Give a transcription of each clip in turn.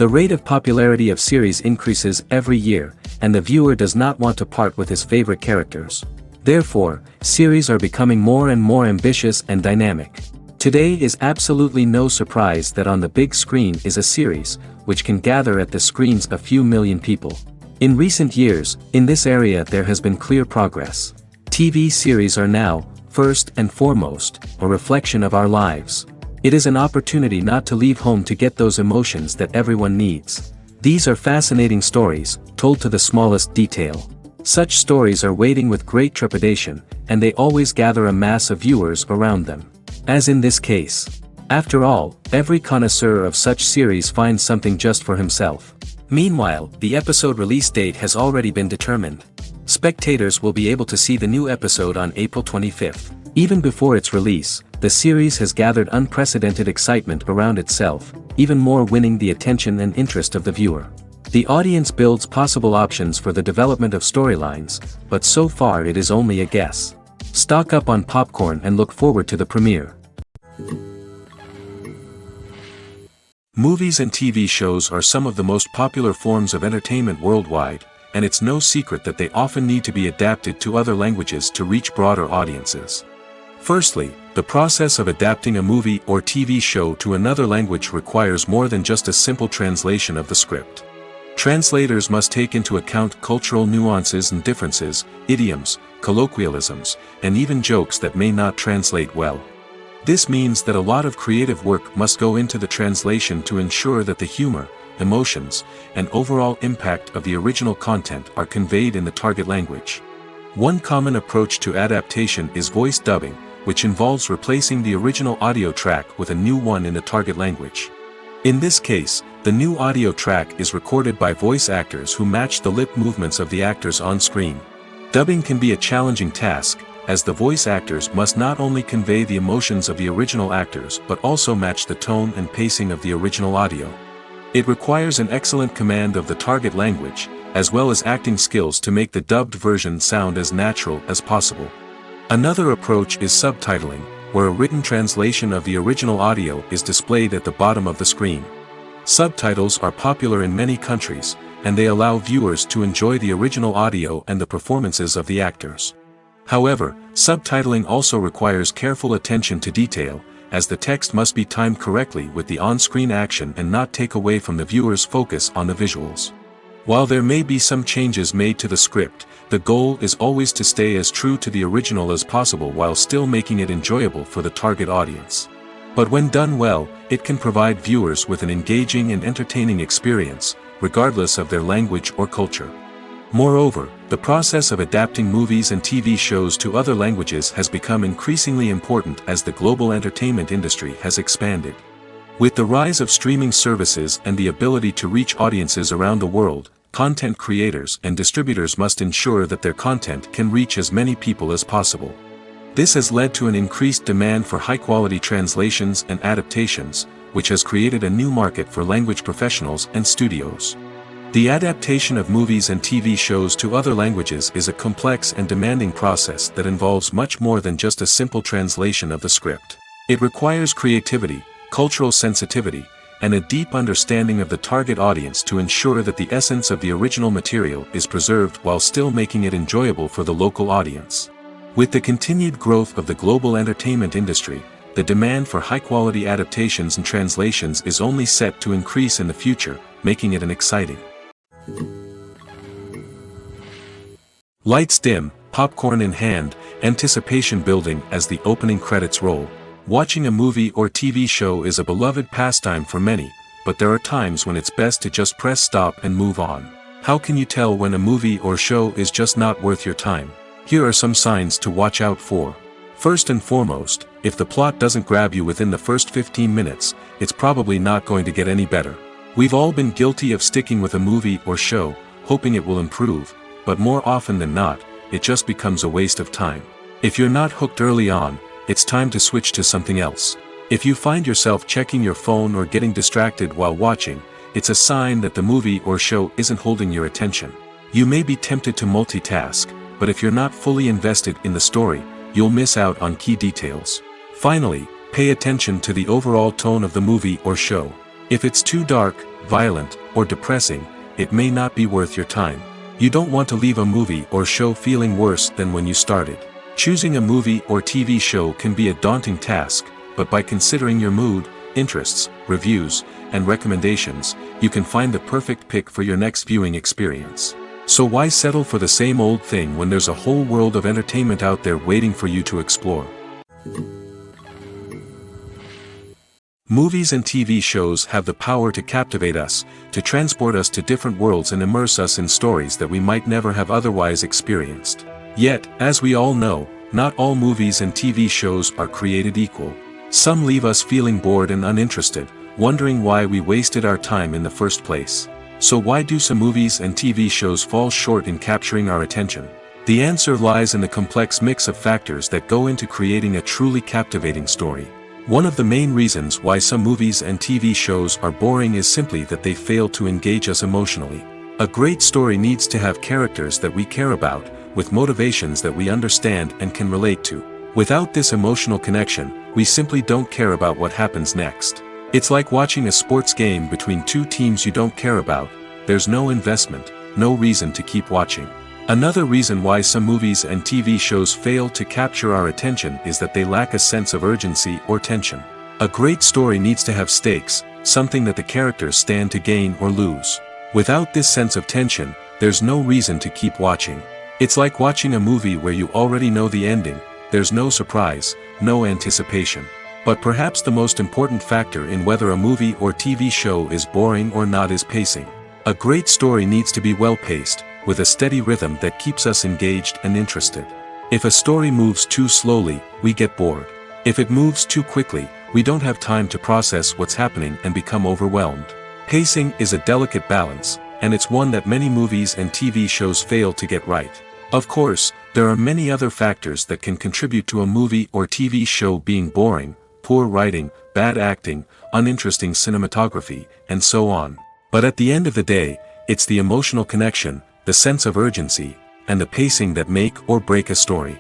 The rate of popularity of series increases every year, and the viewer does not want to part with his favorite characters. Therefore, series are becoming more and more ambitious and dynamic. Today is absolutely no surprise that on the big screen is a series, which can gather at the screens a few million people. In recent years, in this area there has been clear progress. TV series are now, first and foremost, a reflection of our lives. It is an opportunity not to leave home to get those emotions that everyone needs. These are fascinating stories, told to the smallest detail. Such stories are waiting with great trepidation, and they always gather a mass of viewers around them. As in this case. After all, every connoisseur of such series finds something just for himself. Meanwhile, the episode release date has already been determined. Spectators will be able to see the new episode on April 25th. Even before its release, the series has gathered unprecedented excitement around itself, even more winning the attention and interest of the viewer. The audience builds possible options for the development of storylines, but so far it is only a guess. Stock up on popcorn and look forward to the premiere. Movies and TV shows are some of the most popular forms of entertainment worldwide, and it's no secret that they often need to be adapted to other languages to reach broader audiences. Firstly, the process of adapting a movie or TV show to another language requires more than just a simple translation of the script. Translators must take into account cultural nuances and differences, idioms, colloquialisms, and even jokes that may not translate well. This means that a lot of creative work must go into the translation to ensure that the humor, emotions, and overall impact of the original content are conveyed in the target language. One common approach to adaptation is voice dubbing, which involves replacing the original audio track with a new one in the target language. In this case, the new audio track is recorded by voice actors who match the lip movements of the actors on screen. Dubbing can be a challenging task, as the voice actors must not only convey the emotions of the original actors but also match the tone and pacing of the original audio. It requires an excellent command of the target language, as well as acting skills to make the dubbed version sound as natural as possible. Another approach is subtitling, where a written translation of the original audio is displayed at the bottom of the screen. Subtitles are popular in many countries, and they allow viewers to enjoy the original audio and the performances of the actors. However, subtitling also requires careful attention to detail, as the text must be timed correctly with the on-screen action and not take away from the viewer's focus on the visuals. While there may be some changes made to the script, the goal is always to stay as true to the original as possible while still making it enjoyable for the target audience. But when done well, it can provide viewers with an engaging and entertaining experience, regardless of their language or culture. Moreover, the process of adapting movies and TV shows to other languages has become increasingly important as the global entertainment industry has expanded. With the rise of streaming services and the ability to reach audiences around the world, content creators and distributors must ensure that their content can reach as many people as possible. This has led to an increased demand for high-quality translations and adaptations, which has created a new market for language professionals and studios. The adaptation of movies and TV shows to other languages is a complex and demanding process that involves much more than just a simple translation of the script. It requires creativity, cultural sensitivity, and a deep understanding of the target audience to ensure that the essence of the original material is preserved while still making it enjoyable for the local audience. With the continued growth of the global entertainment industry, the demand for high-quality adaptations and translations is only set to increase in the future, making it an exciting. Lights dim, popcorn in hand, anticipation building as the opening credits roll. Watching a movie or TV show is a beloved pastime for many, but there are times when it's best to just press stop and move on. How can you tell when a movie or show is just not worth your time? Here are some signs to watch out for. First and foremost, if the plot doesn't grab you within the first 15 minutes, it's probably not going to get any better. We've all been guilty of sticking with a movie or show, hoping it will improve, but more often than not, it just becomes a waste of time. If you're not hooked early on, it's time to switch to something else. If you find yourself checking your phone or getting distracted while watching, it's a sign that the movie or show isn't holding your attention. You may be tempted to multitask, but if you're not fully invested in the story, you'll miss out on key details. Finally, pay attention to the overall tone of the movie or show. If it's too dark, violent, or depressing, it may not be worth your time. You don't want to leave a movie or show feeling worse than when you started. Choosing a movie or TV show can be a daunting task, but by considering your mood, interests, reviews, and recommendations, you can find the perfect pick for your next viewing experience. So why settle for the same old thing when there's a whole world of entertainment out there waiting for you to explore? Movies and TV shows have the power to captivate us, to transport us to different worlds and immerse us in stories that we might never have otherwise experienced. Yet, as we all know, not all movies and TV shows are created equal. Some leave us feeling bored and uninterested, wondering why we wasted our time in the first place. So why do some movies and TV shows fall short in capturing our attention? The answer lies in the complex mix of factors that go into creating a truly captivating story. One of the main reasons why some movies and TV shows are boring is simply that they fail to engage us emotionally. A great story needs to have characters that we care about, with motivations that we understand and can relate to. Without this emotional connection, we simply don't care about what happens next. It's like watching a sports game between two teams you don't care about. There's no investment, no reason to keep watching. Another reason why some movies and TV shows fail to capture our attention is that they lack a sense of urgency or tension. A great story needs to have stakes, something that the characters stand to gain or lose. Without this sense of tension, there's no reason to keep watching. It's like watching a movie where you already know the ending. There's no surprise, no anticipation. But perhaps the most important factor in whether a movie or TV show is boring or not is pacing. A great story needs to be well-paced, with a steady rhythm that keeps us engaged and interested. If a story moves too slowly, we get bored. If it moves too quickly, we don't have time to process what's happening and become overwhelmed. Pacing is a delicate balance, and it's one that many movies and TV shows fail to get right. Of course, there are many other factors that can contribute to a movie or TV show being boring: poor writing, bad acting, uninteresting cinematography, and so on. But at the end of the day, it's the emotional connection, the sense of urgency, and the pacing that make or break a story.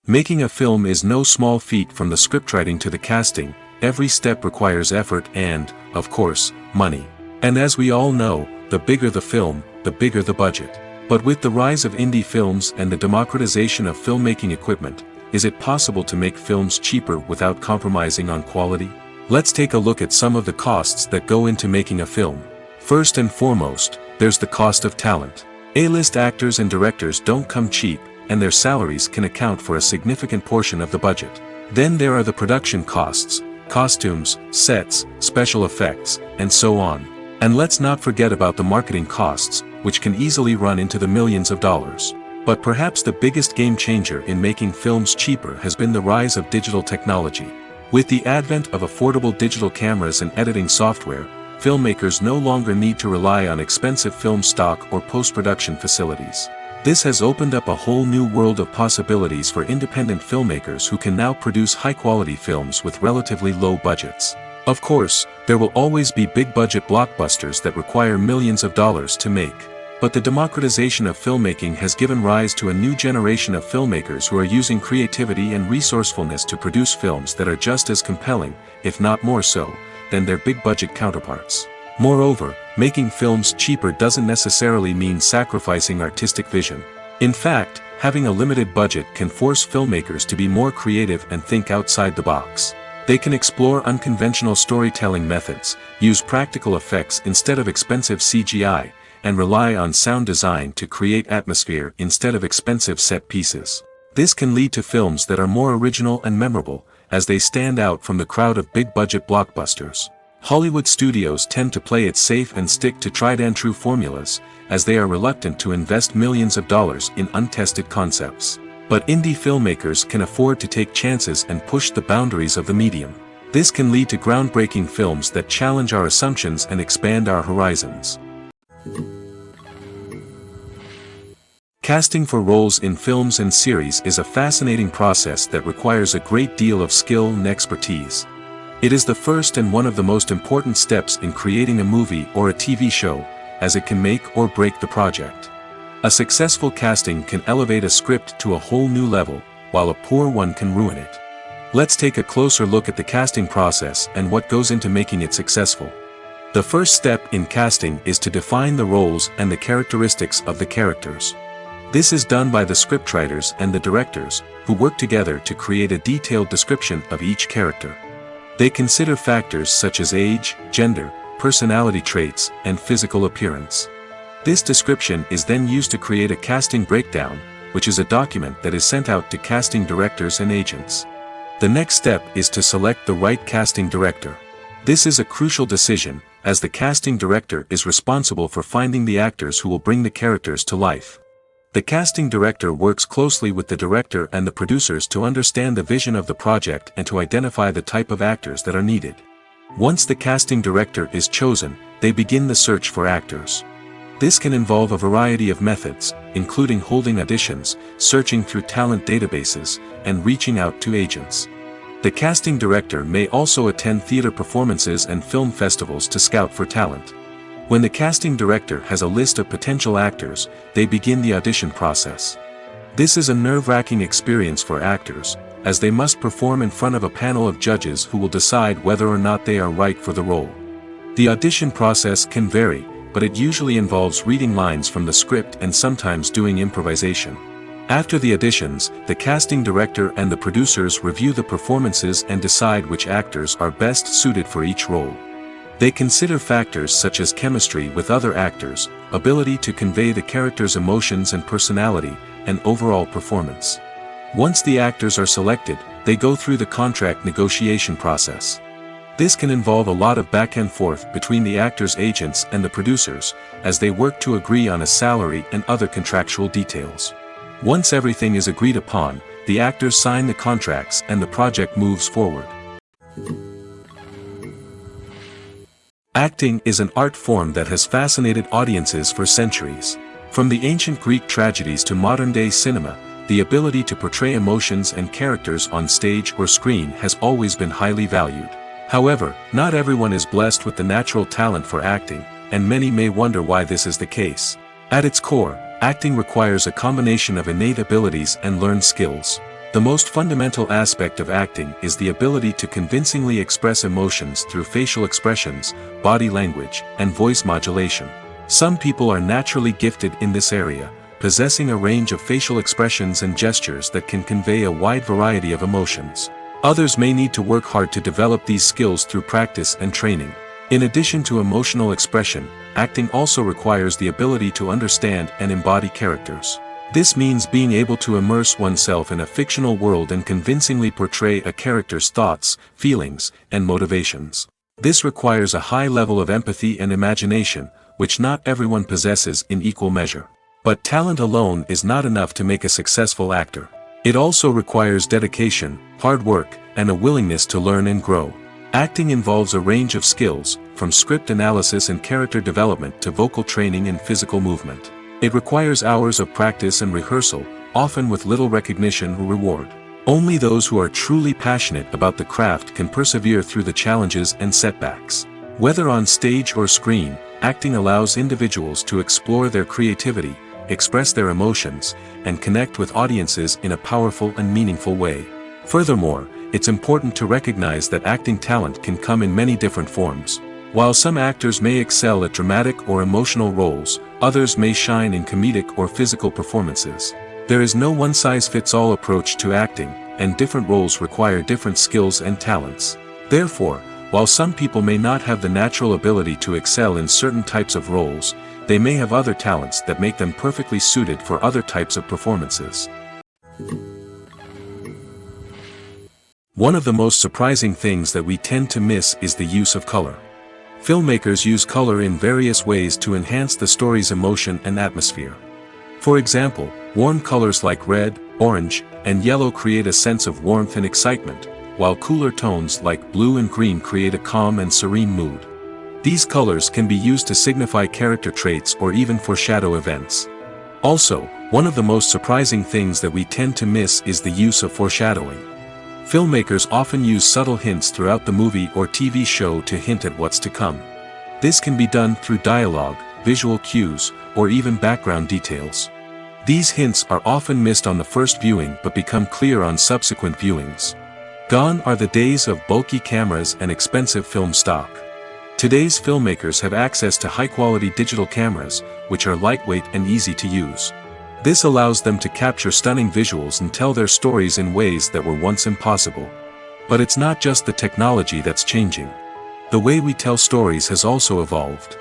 Making a film is no small feat. From the scriptwriting to the casting, every step requires effort and, of course, money. And as we all know, the bigger the film, the bigger the budget. But with the rise of indie films and the democratization of filmmaking equipment, is it possible to make films cheaper without compromising on quality? Let's take a look at some of the costs that go into making a film. First and foremost, there's the cost of talent. A-list actors and directors don't come cheap, and their salaries can account for a significant portion of the budget. Then there are the production costs: costumes, sets, special effects, and so on. And let's not forget about the marketing costs, which can easily run into the millions of dollars. But perhaps the biggest game changer in making films cheaper has been the rise of digital technology. With the advent of affordable digital cameras and editing software, filmmakers no longer need to rely on expensive film stock or post-production facilities. This has opened up a whole new world of possibilities for independent filmmakers who can now produce high-quality films with relatively low budgets. Of course, there will always be big-budget blockbusters that require millions of dollars to make. But the democratization of filmmaking has given rise to a new generation of filmmakers who are using creativity and resourcefulness to produce films that are just as compelling, if not more so, than their big-budget counterparts. Moreover, making films cheaper doesn't necessarily mean sacrificing artistic vision. In fact, having a limited budget can force filmmakers to be more creative and think outside the box. They can explore unconventional storytelling methods, use practical effects instead of expensive CGI, and rely on sound design to create atmosphere instead of expensive set pieces. This can lead to films that are more original and memorable, as they stand out from the crowd of big-budget blockbusters. Hollywood studios tend to play it safe and stick to tried-and-true formulas, as they are reluctant to invest millions of dollars in untested concepts. But indie filmmakers can afford to take chances and push the boundaries of the medium. This can lead to groundbreaking films that challenge our assumptions and expand our horizons. Casting for roles in films and series is a fascinating process that requires a great deal of skill and expertise. It is the first and one of the most important steps in creating a movie or a TV show, as it can make or break the project. A successful casting can elevate a script to a whole new level, while a poor one can ruin it. Let's take a closer look at the casting process and what goes into making it successful. The first step in casting is to define the roles and the characteristics of the characters. This is done by the scriptwriters and the directors, who work together to create a detailed description of each character. They consider factors such as age, gender, personality traits, and physical appearance. This description is then used to create a casting breakdown, which is a document that is sent out to casting directors and agents. The next step is to select the right casting director. This is a crucial decision, as the casting director is responsible for finding the actors who will bring the characters to life. The casting director works closely with the director and the producers to understand the vision of the project and to identify the type of actors that are needed. Once the casting director is chosen, they begin the search for actors. This can involve a variety of methods, including holding auditions, searching through talent databases, and reaching out to agents. The casting director may also attend theater performances and film festivals to scout for talent. When the casting director has a list of potential actors, they begin the audition process. This is a nerve-wracking experience for actors, as they must perform in front of a panel of judges who will decide whether or not they are right for the role. The audition process can vary, but it usually involves reading lines from the script and sometimes doing improvisation. After the auditions, the casting director and the producers review the performances and decide which actors are best suited for each role. They consider factors such as chemistry with other actors, ability to convey the character's emotions and personality, and overall performance. Once the actors are selected, they go through the contract negotiation process. This can involve a lot of back and forth between the actors' agents and the producers, as they work to agree on a salary and other contractual details. Once everything is agreed upon, the actors sign the contracts and the project moves forward. Acting is an art form that has fascinated audiences for centuries. From the ancient Greek tragedies to modern-day cinema, the ability to portray emotions and characters on stage or screen has always been highly valued. However, not everyone is blessed with the natural talent for acting, and many may wonder why this is the case. At its core, acting requires a combination of innate abilities and learned skills. The most fundamental aspect of acting is the ability to convincingly express emotions through facial expressions, body language, and voice modulation. Some people are naturally gifted in this area, possessing a range of facial expressions and gestures that can convey a wide variety of emotions. Others may need to work hard to develop these skills through practice and training. In addition to emotional expression, acting also requires the ability to understand and embody characters. This means being able to immerse oneself in a fictional world and convincingly portray a character's thoughts, feelings, and motivations. This requires a high level of empathy and imagination, which not everyone possesses in equal measure. But talent alone is not enough to make a successful actor. It also requires dedication, hard work, and a willingness to learn and grow. Acting involves a range of skills, from script analysis and character development to vocal training and physical movement. It requires hours of practice and rehearsal, often with little recognition or reward. Only those who are truly passionate about the craft can persevere through the challenges and setbacks. Whether on stage or screen, acting allows individuals to explore their creativity, express their emotions, and connect with audiences in a powerful and meaningful way. Furthermore, it's important to recognize that acting talent can come in many different forms. While some actors may excel at dramatic or emotional roles, others may shine in comedic or physical performances. There is no one-size-fits-all approach to acting, and different roles require different skills and talents. Therefore, while some people may not have the natural ability to excel in certain types of roles, they may have other talents that make them perfectly suited for other types of performances. One of the most surprising things that we tend to miss is the use of color. Filmmakers use color in various ways to enhance the story's emotion and atmosphere. For example, warm colors like red, orange, and yellow create a sense of warmth and excitement, while cooler tones like blue and green create a calm and serene mood. These colors can be used to signify character traits or even foreshadow events. Also, one of the most surprising things that we tend to miss is the use of foreshadowing. Filmmakers often use subtle hints throughout the movie or TV show to hint at what's to come. This can be done through dialogue, visual cues, or even background details. These hints are often missed on the first viewing but become clear on subsequent viewings. Gone are the days of bulky cameras and expensive film stock. Today's filmmakers have access to high-quality digital cameras, which are lightweight and easy to use. This allows them to capture stunning visuals and tell their stories in ways that were once impossible. But it's not just the technology that's changing. The way we tell stories has also evolved.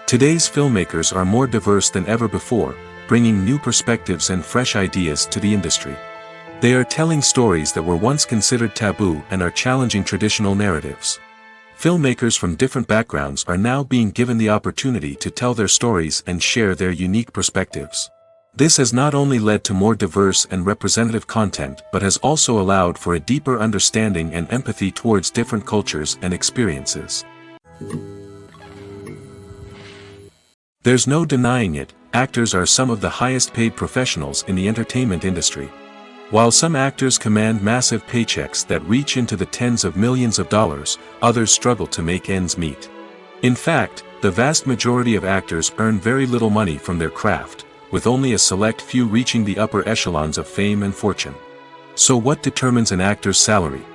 Today's filmmakers are more diverse than ever before, bringing new perspectives and fresh ideas to the industry. They are telling stories that were once considered taboo and are challenging traditional narratives. Filmmakers from different backgrounds are now being given the opportunity to tell their stories and share their unique perspectives. This has not only led to more diverse and representative content but has also allowed for a deeper understanding and empathy towards different cultures and experiences. There's no denying it, actors are some of the highest paid professionals in the entertainment industry. While some actors command massive paychecks that reach into the tens of millions of dollars, others struggle to make ends meet. In fact, the vast majority of actors earn very little money from their craft, with only a select few reaching the upper echelons of fame and fortune. So what determines an actor's salary?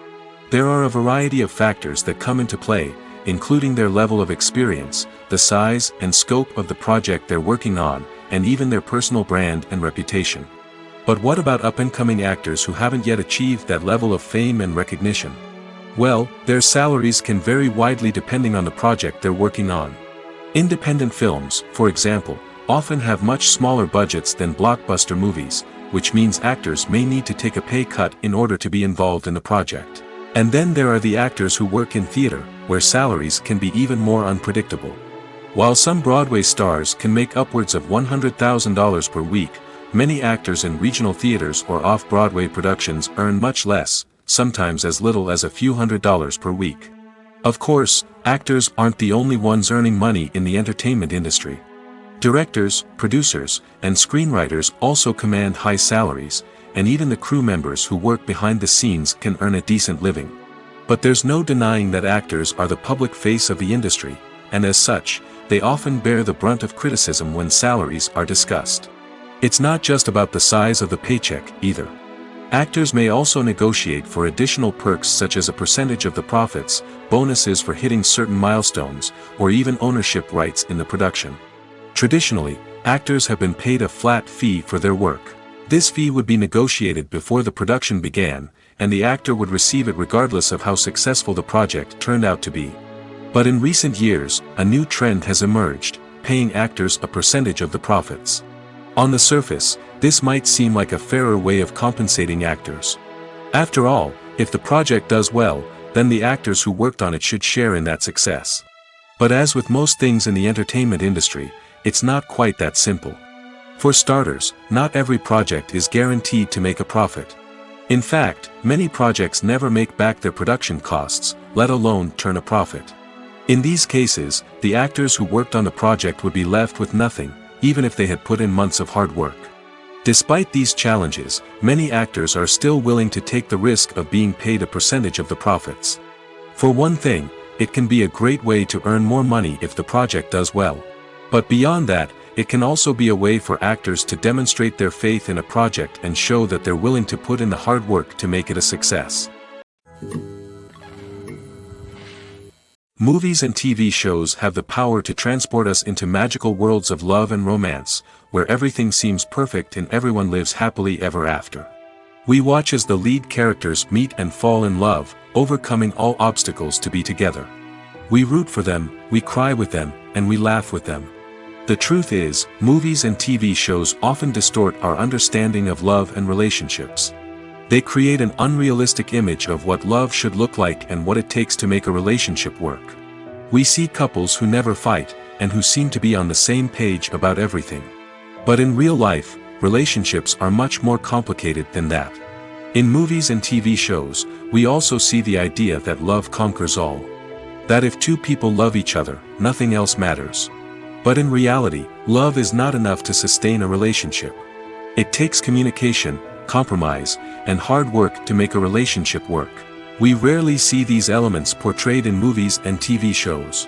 There are a variety of factors that come into play, including their level of experience, the size and scope of the project they're working on, and even their personal brand and reputation. But what about up-and-coming actors who haven't yet achieved that level of fame and recognition? Well, their salaries can vary widely depending on the project they're working on. Independent films, for example, often have much smaller budgets than blockbuster movies, which means actors may need to take a pay cut in order to be involved in the project. And then there are the actors who work in theater, where salaries can be even more unpredictable. While some Broadway stars can make upwards of $100,000 per week, many actors in regional theaters or off-Broadway productions earn much less, sometimes as little as a few $100s per week. Of course, actors aren't the only ones earning money in the entertainment industry. Directors, producers, and screenwriters also command high salaries, and even the crew members who work behind the scenes can earn a decent living. But there's no denying that actors are the public face of the industry, and as such, they often bear the brunt of criticism when salaries are discussed. It's not just about the size of the paycheck, either. Actors may also negotiate for additional perks such as a percentage of the profits, bonuses for hitting certain milestones, or even ownership rights in the production. Traditionally, actors have been paid a flat fee for their work. This fee would be negotiated before the production began, and the actor would receive it regardless of how successful the project turned out to be. But in recent years, a new trend has emerged, paying actors a percentage of the profits. On the surface, this might seem like a fairer way of compensating actors. After all, if the project does well, then the actors who worked on it should share in that success. But as with most things in the entertainment industry, it's not quite that simple. For starters, not every project is guaranteed to make a profit. In fact, many projects never make back their production costs, let alone turn a profit. In these cases, the actors who worked on the project would be left with nothing, even if they had put in months of hard work. Despite these challenges, many actors are still willing to take the risk of being paid a percentage of the profits. For one thing, it can be a great way to earn more money if the project does well. But beyond that, it can also be a way for actors to demonstrate their faith in a project and show that they're willing to put in the hard work to make it a success. Movies and TV shows have the power to transport us into magical worlds of love and romance, where everything seems perfect and everyone lives happily ever after. We watch as the lead characters meet and fall in love, overcoming all obstacles to be together. We root for them, we cry with them, and we laugh with them. The truth is, movies and TV shows often distort our understanding of love and relationships. They create an unrealistic image of what love should look like and what it takes to make a relationship work. We see couples who never fight, and who seem to be on the same page about everything. But in real life, relationships are much more complicated than that. In movies and TV shows, we also see the idea that love conquers all. That if two people love each other, nothing else matters. But in reality, love is not enough to sustain a relationship. It takes communication, compromise, and hard work to make a relationship work. We rarely see these elements portrayed in movies and TV shows.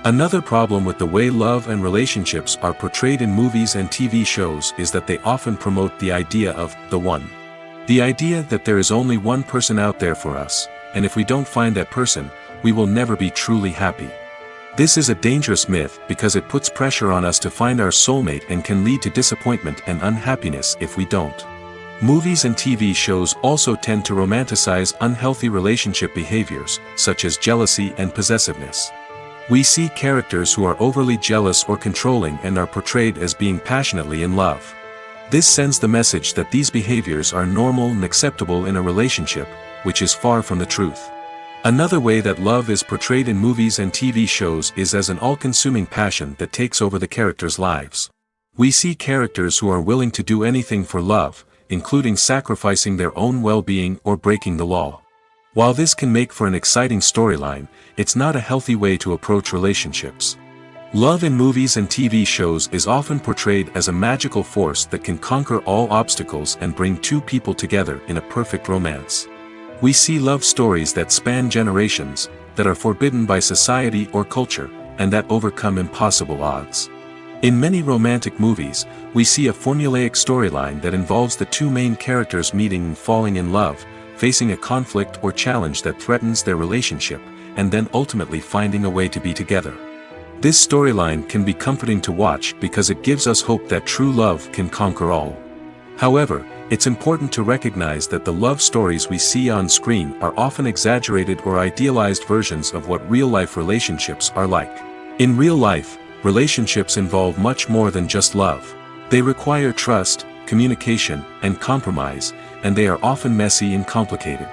Another problem with the way love and relationships are portrayed in movies and TV shows is that they often promote the idea of the one. The idea that there is only one person out there for us, and if we don't find that person, we will never be truly happy. This is a dangerous myth because it puts pressure on us to find our soulmate and can lead to disappointment and unhappiness if we don't. Movies and TV shows also tend to romanticize unhealthy relationship behaviors, such as jealousy and possessiveness. We see characters who are overly jealous or controlling and are portrayed as being passionately in love. This sends the message that these behaviors are normal and acceptable in a relationship, which is far from the truth. Another way that love is portrayed in movies and TV shows is as an all-consuming passion that takes over the characters' lives. We see characters who are willing to do anything for love, including sacrificing their own well-being or breaking the law. While this can make for an exciting storyline, it's not a healthy way to approach relationships. Love in movies and TV shows is often portrayed as a magical force that can conquer all obstacles and bring two people together in a perfect romance. We see love stories that span generations, that are forbidden by society or culture, and that overcome impossible odds. In many romantic movies, we see a formulaic storyline that involves the two main characters meeting and falling in love, facing a conflict or challenge that threatens their relationship, and then ultimately finding a way to be together. This storyline can be comforting to watch because it gives us hope that true love can conquer all. However, it's important to recognize that the love stories we see on screen are often exaggerated or idealized versions of what real-life relationships are like. In real life, relationships involve much more than just love. They require trust, communication, and compromise, and they are often messy and complicated.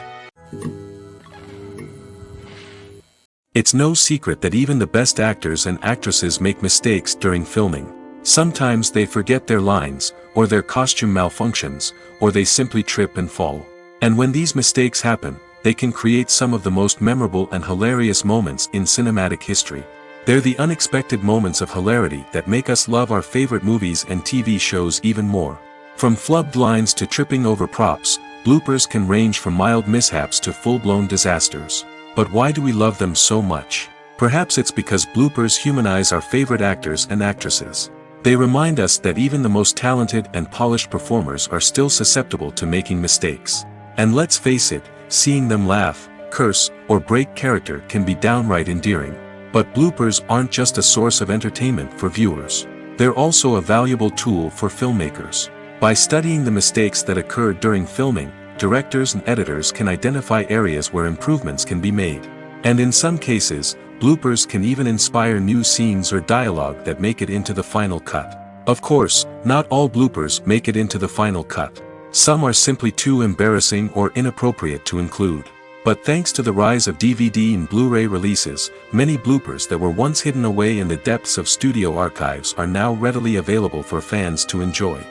It's no secret that even the best actors and actresses make mistakes during filming. Sometimes they forget their lines, or their costume malfunctions, or they simply trip and fall. And when these mistakes happen, they can create some of the most memorable and hilarious moments in cinematic history. They're the unexpected moments of hilarity that make us love our favorite movies and TV shows even more. From flubbed lines to tripping over props, bloopers can range from mild mishaps to full-blown disasters. But why do we love them so much? Perhaps it's because bloopers humanize our favorite actors and actresses. They remind us that even the most talented and polished performers are still susceptible to making mistakes. And let's face it, seeing them laugh, curse, or break character can be downright endearing. But bloopers aren't just a source of entertainment for viewers. They're also a valuable tool for filmmakers. By studying the mistakes that occurred during filming, directors and editors can identify areas where improvements can be made. And in some cases, bloopers can even inspire new scenes or dialogue that make it into the final cut. Of course, not all bloopers make it into the final cut. Some are simply too embarrassing or inappropriate to include. But thanks to the rise of DVD and Blu-ray releases, many bloopers that were once hidden away in the depths of studio archives are now readily available for fans to enjoy.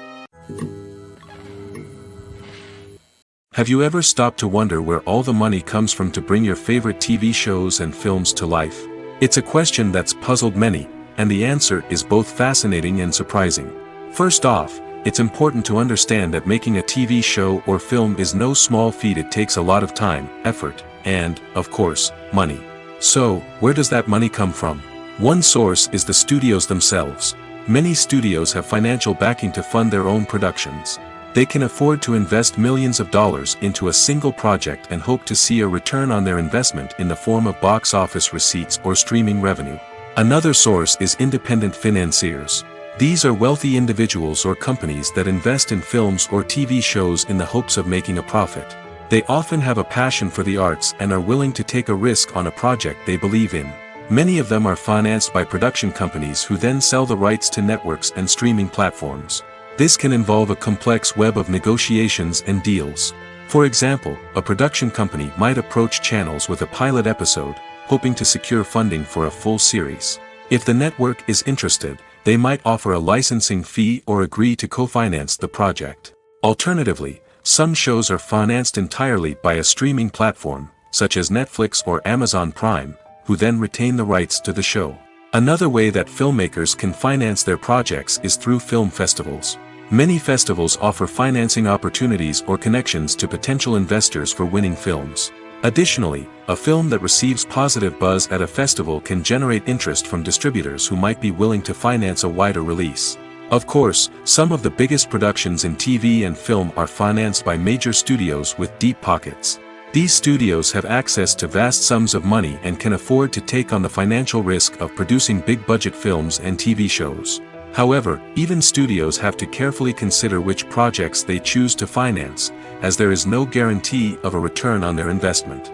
Have you ever stopped to wonder where all the money comes from to bring your favorite TV shows and films to life? It's a question that's puzzled many, and the answer is both fascinating and surprising. First off, it's important to understand that making a TV show or film is no small feat. It takes a lot of time, effort, and, of course, money. So, where does that money come from? One source is the studios themselves. Many studios have financial backing to fund their own productions. They can afford to invest millions of dollars into a single project and hope to see a return on their investment in the form of box office receipts or streaming revenue. Another source is independent financiers. These are wealthy individuals or companies that invest in films or TV shows in the hopes of making a profit. They often have a passion for the arts and are willing to take a risk on a project they believe in. Many of them are financed by production companies who then sell the rights to networks and streaming platforms. This can involve a complex web of negotiations and deals. For example, a production company might approach channels with a pilot episode, hoping to secure funding for a full series. If the network is interested, they might offer a licensing fee or agree to co-finance the project. Alternatively, some shows are financed entirely by a streaming platform, such as Netflix or Amazon Prime, who then retain the rights to the show. Another way that filmmakers can finance their projects is through film festivals. Many festivals offer financing opportunities or connections to potential investors for winning films. Additionally, a film that receives positive buzz at a festival can generate interest from distributors who might be willing to finance a wider release. Of course, some of the biggest productions in TV and film are financed by major studios with deep pockets. These studios have access to vast sums of money and can afford to take on the financial risk of producing big-budget films and TV shows. However, even studios have to carefully consider which projects they choose to finance, as there is no guarantee of a return on their investment.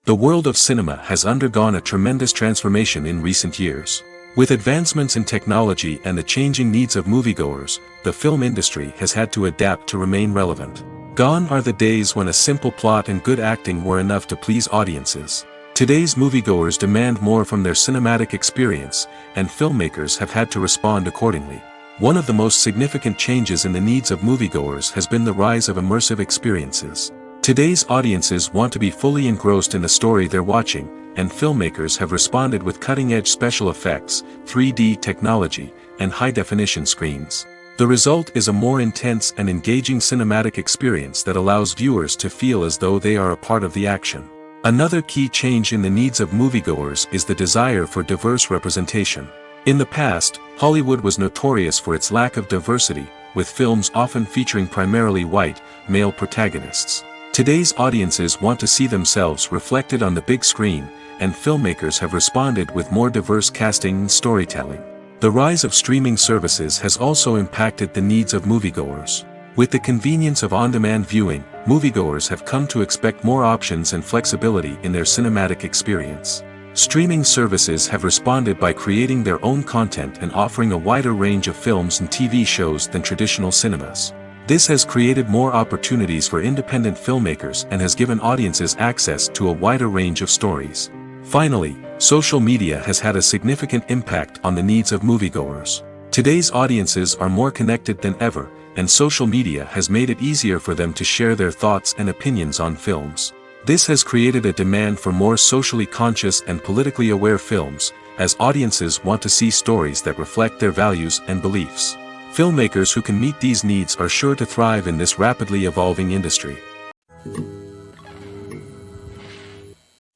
The world of cinema has undergone a tremendous transformation in recent years. With advancements in technology and the changing needs of moviegoers, the film industry has had to adapt to remain relevant. Gone are the days when a simple plot and good acting were enough to please audiences. Today's moviegoers demand more from their cinematic experience, and filmmakers have had to respond accordingly. One of the most significant changes in the needs of moviegoers has been the rise of immersive experiences. Today's audiences want to be fully engrossed in the story they're watching, and filmmakers have responded with cutting-edge special effects, 3D technology, and high-definition screens. The result is a more intense and engaging cinematic experience that allows viewers to feel as though they are a part of the action. Another key change in the needs of moviegoers is the desire for diverse representation. In the past, Hollywood was notorious for its lack of diversity, with films often featuring primarily white, male protagonists. Today's audiences want to see themselves reflected on the big screen, and filmmakers have responded with more diverse casting and storytelling. The rise of streaming services has also impacted the needs of moviegoers. With the convenience of on-demand viewing, moviegoers have come to expect more options and flexibility in their cinematic experience. Streaming services have responded by creating their own content and offering a wider range of films and TV shows than traditional cinemas. This has created more opportunities for independent filmmakers and has given audiences access to a wider range of stories. Finally, social media has had a significant impact on the needs of moviegoers. Today's audiences are more connected than ever, and social media has made it easier for them to share their thoughts and opinions on films. This has created a demand for more socially conscious and politically aware films, as audiences want to see stories that reflect their values and beliefs. Filmmakers who can meet these needs are sure to thrive in this rapidly evolving industry.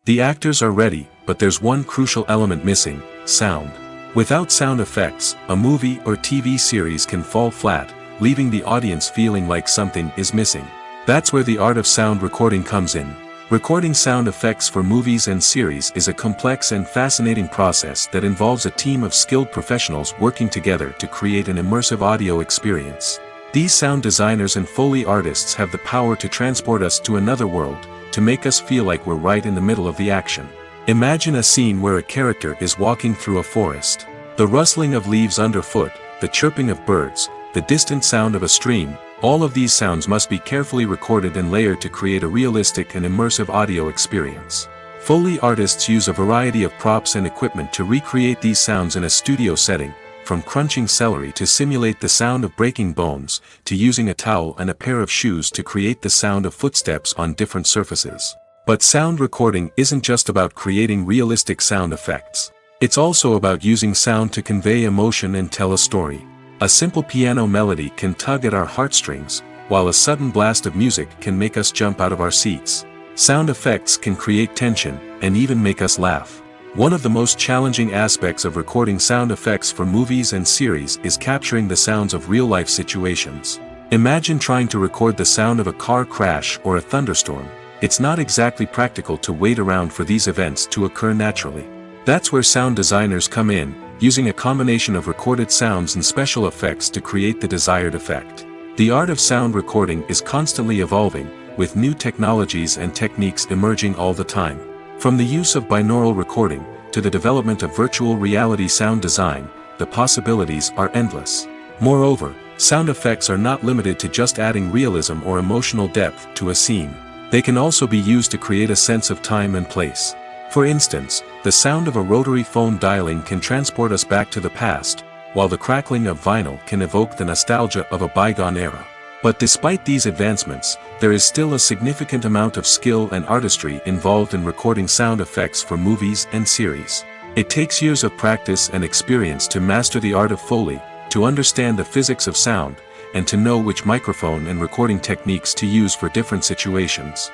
The actors are ready, but there's one crucial element missing: sound. Without sound effects, a movie or TV series can fall flat, leaving the audience feeling like something is missing. That's where the art of sound recording comes in. Recording sound effects for movies and series is a complex and fascinating process that involves a team of skilled professionals working together to create an immersive audio experience. These sound designers and Foley artists have the power to transport us to another world, to make us feel like we're right in the middle of the action. Imagine a scene where a character is walking through a forest. The rustling of leaves underfoot, the chirping of birds, the distant sound of a stream, all of these sounds must be carefully recorded and layered to create a realistic and immersive audio experience. Foley artists use a variety of props and equipment to recreate these sounds in a studio setting, from crunching celery to simulate the sound of breaking bones, to using a towel and a pair of shoes to create the sound of footsteps on different surfaces. But sound recording isn't just about creating realistic sound effects. It's also about using sound to convey emotion and tell a story. A simple piano melody can tug at our heartstrings, while a sudden blast of music can make us jump out of our seats. Sound effects can create tension, and even make us laugh. One of the most challenging aspects of recording sound effects for movies and series is capturing the sounds of real-life situations. Imagine trying to record the sound of a car crash or a thunderstorm. It's not exactly practical to wait around for these events to occur naturally. That's where sound designers come in, using a combination of recorded sounds and special effects to create the desired effect. The art of sound recording is constantly evolving, with new technologies and techniques emerging all the time. From the use of binaural recording, to the development of virtual reality sound design, the possibilities are endless. Moreover, sound effects are not limited to just adding realism or emotional depth to a scene. They can also be used to create a sense of time and place. For instance, the sound of a rotary phone dialing can transport us back to the past, while the crackling of vinyl can evoke the nostalgia of a bygone era. But despite these advancements, there is still a significant amount of skill and artistry involved in recording sound effects for movies and series. It takes years of practice and experience to master the art of Foley, to understand the physics of sound, and to know which microphone and recording techniques to use for different situations.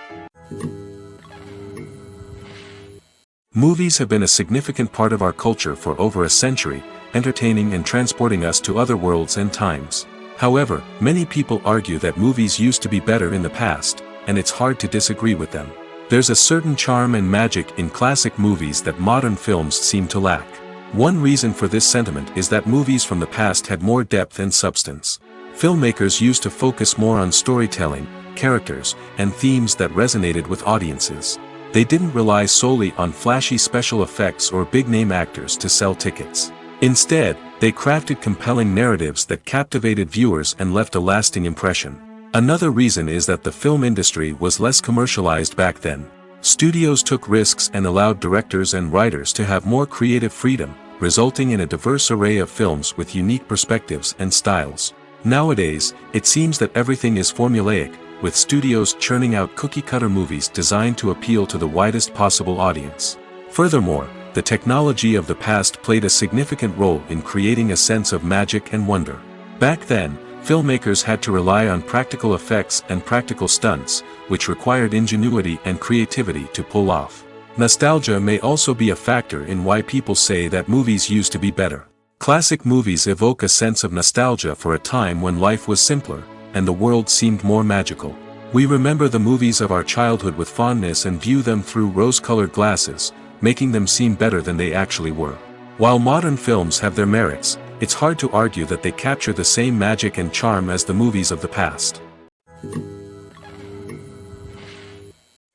Movies have been a significant part of our culture for over a century, entertaining and transporting us to other worlds and times. However, many people argue that movies used to be better in the past, and it's hard to disagree with them. There's a certain charm and magic in classic movies that modern films seem to lack. One reason for this sentiment is that movies from the past had more depth and substance. Filmmakers used to focus more on storytelling, characters, and themes that resonated with audiences. They didn't rely solely on flashy special effects or big-name actors to sell tickets. Instead, they crafted compelling narratives that captivated viewers and left a lasting impression. Another reason is that the film industry was less commercialized back then. Studios took risks and allowed directors and writers to have more creative freedom, resulting in a diverse array of films with unique perspectives and styles. Nowadays, it seems that everything is formulaic, with studios churning out cookie-cutter movies designed to appeal to the widest possible audience. Furthermore, the technology of the past played a significant role in creating a sense of magic and wonder. Back then, filmmakers had to rely on practical effects and practical stunts, which required ingenuity and creativity to pull off. Nostalgia may also be a factor in why people say that movies used to be better. Classic movies evoke a sense of nostalgia for a time when life was simpler, and the world seemed more magical. We remember the movies of our childhood with fondness and view them through rose-colored glasses, making them seem better than they actually were. While modern films have their merits, it's hard to argue that they capture the same magic and charm as the movies of the past.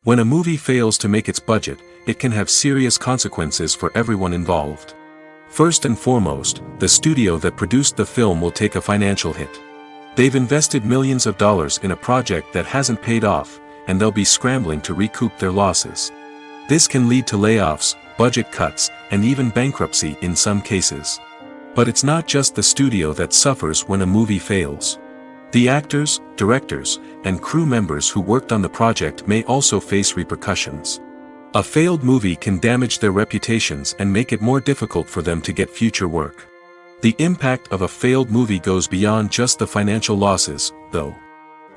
When a movie fails to make its budget, it can have serious consequences for everyone involved. First and foremost, the studio that produced the film will take a financial hit. They've invested millions of dollars in a project that hasn't paid off, and they'll be scrambling to recoup their losses. This can lead to layoffs, budget cuts, and even bankruptcy in some cases. But it's not just the studio that suffers when a movie fails. The actors, directors, and crew members who worked on the project may also face repercussions. A failed movie can damage their reputations and make it more difficult for them to get future work. The impact of a failed movie goes beyond just the financial losses, though.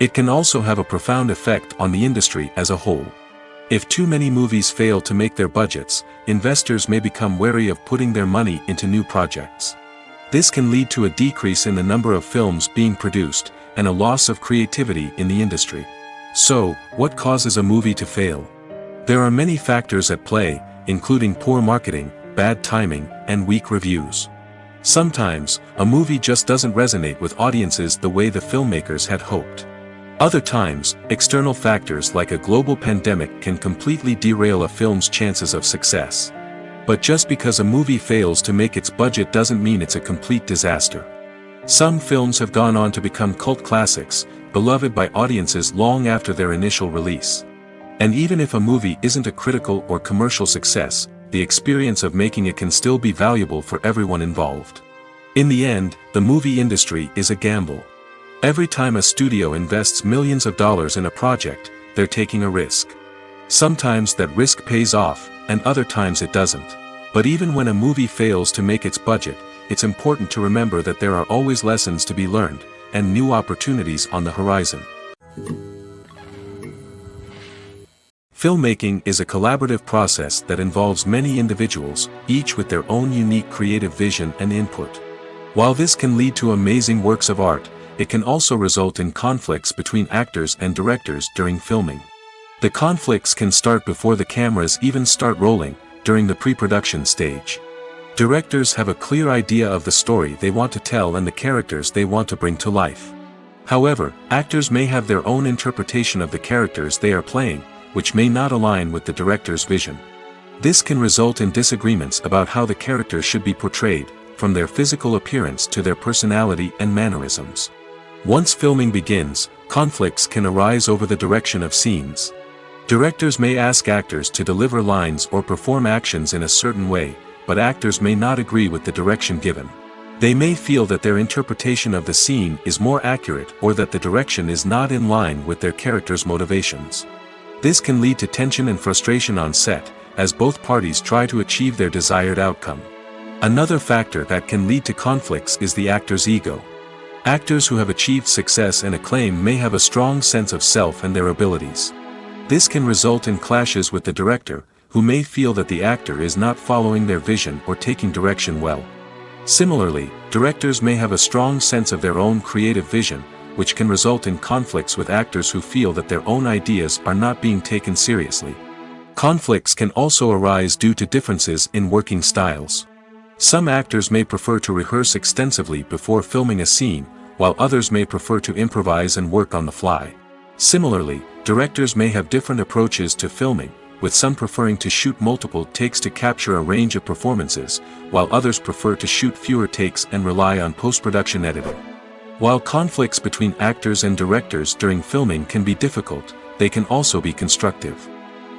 It can also have a profound effect on the industry as a whole. If too many movies fail to make their budgets, investors may become wary of putting their money into new projects. This can lead to a decrease in the number of films being produced, and a loss of creativity in the industry. So, what causes a movie to fail? There are many factors at play, including poor marketing, bad timing, and weak reviews. Sometimes, a movie just doesn't resonate with audiences the way the filmmakers had hoped. Other times, external factors like a global pandemic can completely derail a film's chances of success. But just because a movie fails to make its budget doesn't mean it's a complete disaster. Some films have gone on to become cult classics, beloved by audiences long after their initial release. And even if a movie isn't a critical or commercial success, the experience of making it can still be valuable for everyone involved. In the end, the movie industry is a gamble. Every time a studio invests millions of dollars in a project, they're taking a risk. Sometimes that risk pays off, and other times it doesn't. But even when a movie fails to make its budget, it's important to remember that there are always lessons to be learned, and new opportunities on the horizon. Filmmaking is a collaborative process that involves many individuals, each with their own unique creative vision and input. While this can lead to amazing works of art, it can also result in conflicts between actors and directors during filming. The conflicts can start before the cameras even start rolling, during the pre-production stage. Directors have a clear idea of the story they want to tell and the characters they want to bring to life. However, actors may have their own interpretation of the characters they are playing, which may not align with the director's vision. This can result in disagreements about how the characters should be portrayed, from their physical appearance to their personality and mannerisms. Once filming begins, conflicts can arise over the direction of scenes. Directors may ask actors to deliver lines or perform actions in a certain way, but actors may not agree with the direction given. They may feel that their interpretation of the scene is more accurate or that the direction is not in line with their character's motivations. This can lead to tension and frustration on set, as both parties try to achieve their desired outcome. Another factor that can lead to conflicts is the actor's ego. Actors who have achieved success and acclaim may have a strong sense of self and their abilities. This can result in clashes with the director, who may feel that the actor is not following their vision or taking direction well. Similarly, directors may have a strong sense of their own creative vision, which can result in conflicts with actors who feel that their own ideas are not being taken seriously. Conflicts can also arise due to differences in working styles. Some actors may prefer to rehearse extensively before filming a scene, while others may prefer to improvise and work on the fly. Similarly, directors may have different approaches to filming, with some preferring to shoot multiple takes to capture a range of performances, while others prefer to shoot fewer takes and rely on post-production editing. While conflicts between actors and directors during filming can be difficult, they can also be constructive.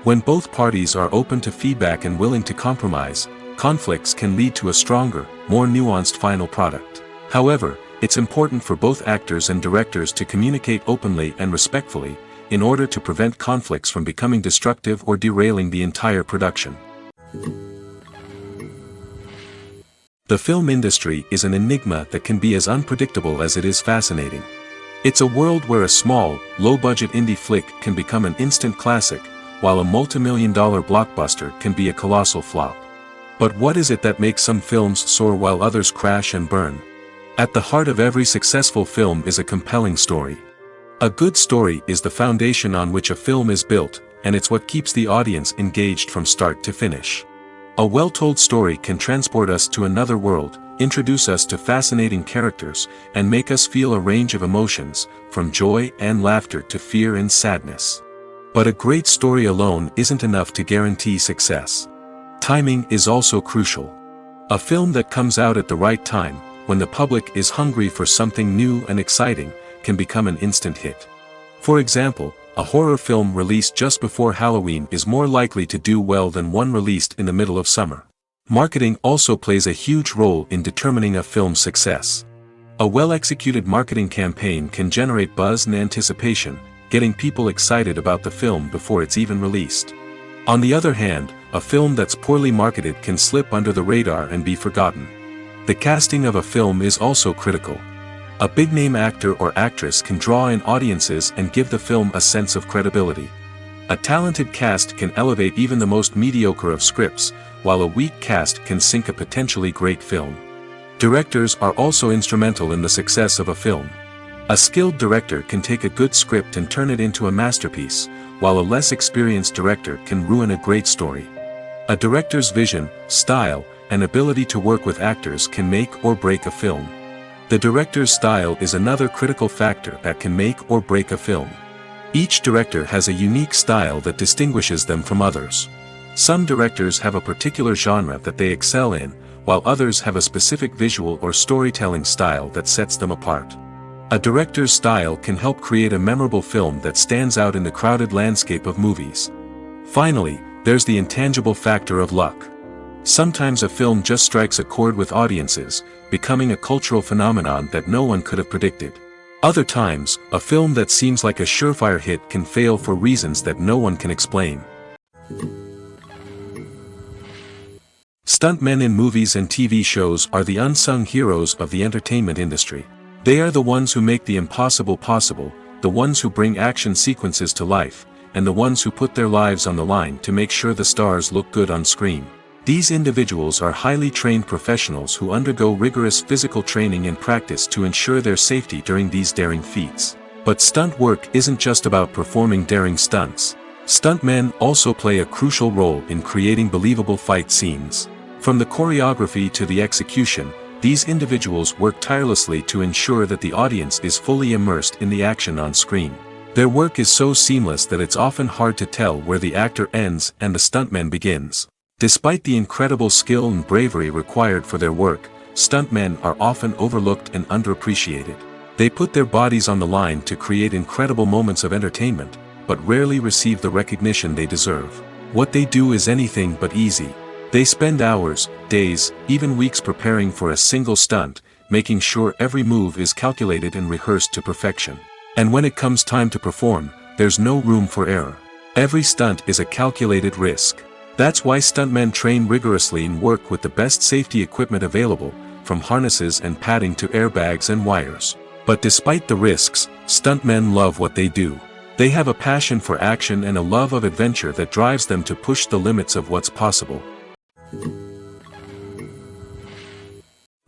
When both parties are open to feedback and willing to compromise, conflicts can lead to a stronger, more nuanced final product. However, it's important for both actors and directors to communicate openly and respectfully, in order to prevent conflicts from becoming destructive or derailing the entire production. The film industry is an enigma that can be as unpredictable as it is fascinating. It's a world where a small, low-budget indie flick can become an instant classic, while a multi-million-dollar blockbuster can be a colossal flop. But what is it that makes some films soar while others crash and burn? At the heart of every successful film is a compelling story. A good story is the foundation on which a film is built, and it's what keeps the audience engaged from start to finish. A well-told story can transport us to another world, introduce us to fascinating characters, and make us feel a range of emotions, from joy and laughter to fear and sadness. But a great story alone isn't enough to guarantee success. Timing is also crucial. A film that comes out at the right time, when the public is hungry for something new and exciting, can become an instant hit. For example, a horror film released just before Halloween is more likely to do well than one released in the middle of summer. Marketing also plays a huge role in determining a film's success. A well-executed marketing campaign can generate buzz and anticipation, getting people excited about the film before it's even released. On the other hand, a film that's poorly marketed can slip under the radar and be forgotten. The casting of a film is also critical. A big-name actor or actress can draw in audiences and give the film a sense of credibility. A talented cast can elevate even the most mediocre of scripts, while a weak cast can sink a potentially great film. Directors are also instrumental in the success of a film. A skilled director can take a good script and turn it into a masterpiece, while a less experienced director can ruin a great story. A director's vision, style, and ability to work with actors can make or break a film. The director's style is another critical factor that can make or break a film. Each director has a unique style that distinguishes them from others. Some directors have a particular genre that they excel in, while others have a specific visual or storytelling style that sets them apart. A director's style can help create a memorable film that stands out in the crowded landscape of movies. Finally, there's the intangible factor of luck. Sometimes a film just strikes a chord with audiences, becoming a cultural phenomenon that no one could have predicted. Other times, a film that seems like a surefire hit can fail for reasons that no one can explain. Stuntmen in movies and TV shows are the unsung heroes of the entertainment industry. They are the ones who make the impossible possible, the ones who bring action sequences to life, and the ones who put their lives on the line to make sure the stars look good on screen. These individuals are highly trained professionals who undergo rigorous physical training and practice to ensure their safety during these daring feats. But stunt work isn't just about performing daring stunts. Stuntmen also play a crucial role in creating believable fight scenes. From the choreography to the execution, these individuals work tirelessly to ensure that the audience is fully immersed in the action on screen. Their work is so seamless that it's often hard to tell where the actor ends and the stuntman begins. Despite the incredible skill and bravery required for their work, stuntmen are often overlooked and underappreciated. They put their bodies on the line to create incredible moments of entertainment, but rarely receive the recognition they deserve. What they do is anything but easy. They spend hours, days, even weeks preparing for a single stunt, making sure every move is calculated and rehearsed to perfection. And when it comes time to perform, there's no room for error. Every stunt is a calculated risk. That's why stuntmen train rigorously and work with the best safety equipment available, from harnesses and padding to airbags and wires. But despite the risks, stuntmen love what they do. They have a passion for action and a love of adventure that drives them to push the limits of what's possible.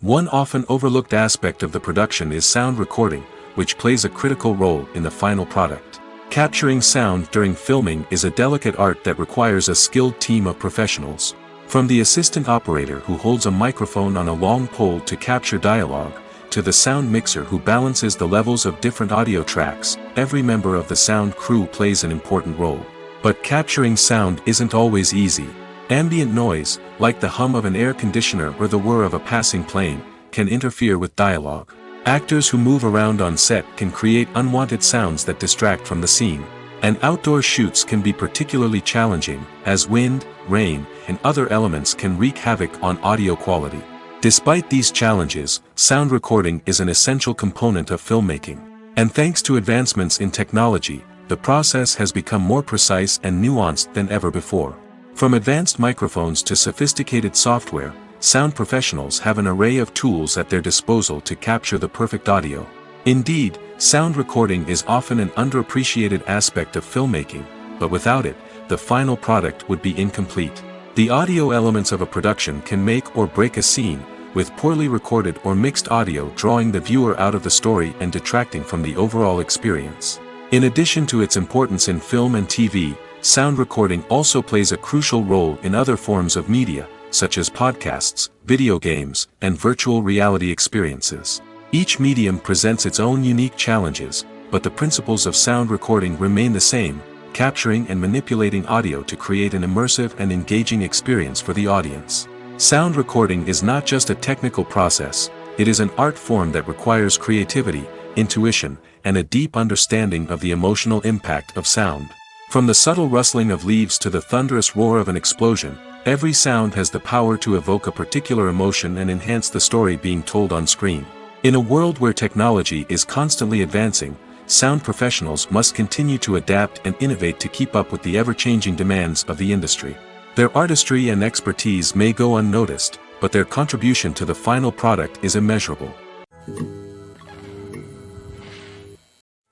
One often overlooked aspect of the production is sound recording, which plays a critical role in the final product. Capturing sound during filming is a delicate art that requires a skilled team of professionals. From the assistant operator who holds a microphone on a long pole to capture dialogue, to the sound mixer who balances the levels of different audio tracks, every member of the sound crew plays an important role. But capturing sound isn't always easy. Ambient noise, like the hum of an air conditioner or the whir of a passing plane, can interfere with dialogue. Actors who move around on set can create unwanted sounds that distract from the scene. And outdoor shoots can be particularly challenging, as wind, rain, and other elements can wreak havoc on audio quality. Despite these challenges, sound recording is an essential component of filmmaking. And thanks to advancements in technology, the process has become more precise and nuanced than ever before. From advanced microphones to sophisticated software, sound professionals have an array of tools at their disposal to capture the perfect audio. Indeed, sound recording is often an underappreciated aspect of filmmaking, but without it, the final product would be incomplete. The audio elements of a production can make or break a scene, with poorly recorded or mixed audio drawing the viewer out of the story and detracting from the overall experience. In addition to its importance in film and TV, sound recording also plays a crucial role in other forms of media, such as podcasts, video games, and virtual reality experiences. Each medium presents its own unique challenges, but the principles of sound recording remain the same, capturing and manipulating audio to create an immersive and engaging experience for the audience. Sound recording is not just a technical process, it is an art form that requires creativity, intuition, and a deep understanding of the emotional impact of sound. From the subtle rustling of leaves to the thunderous roar of an explosion, every sound has the power to evoke a particular emotion and enhance the story being told on screen. In a world where technology is constantly advancing, sound professionals must continue to adapt and innovate to keep up with the ever-changing demands of the industry. Their artistry and expertise may go unnoticed, but their contribution to the final product is immeasurable.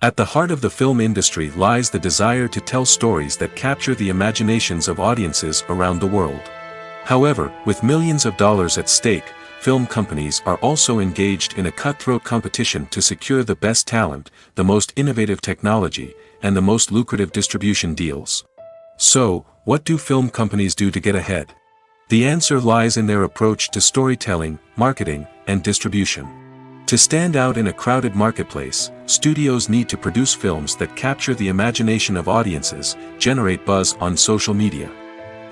At the heart of the film industry lies the desire to tell stories that capture the imaginations of audiences around the world. However, with millions of dollars at stake, film companies are also engaged in a cutthroat competition to secure the best talent, the most innovative technology, and the most lucrative distribution deals. So, what do film companies do to get ahead? The answer lies in their approach to storytelling, marketing, and distribution. To stand out in a crowded marketplace, studios need to produce films that capture the imagination of audiences, generate buzz on social media.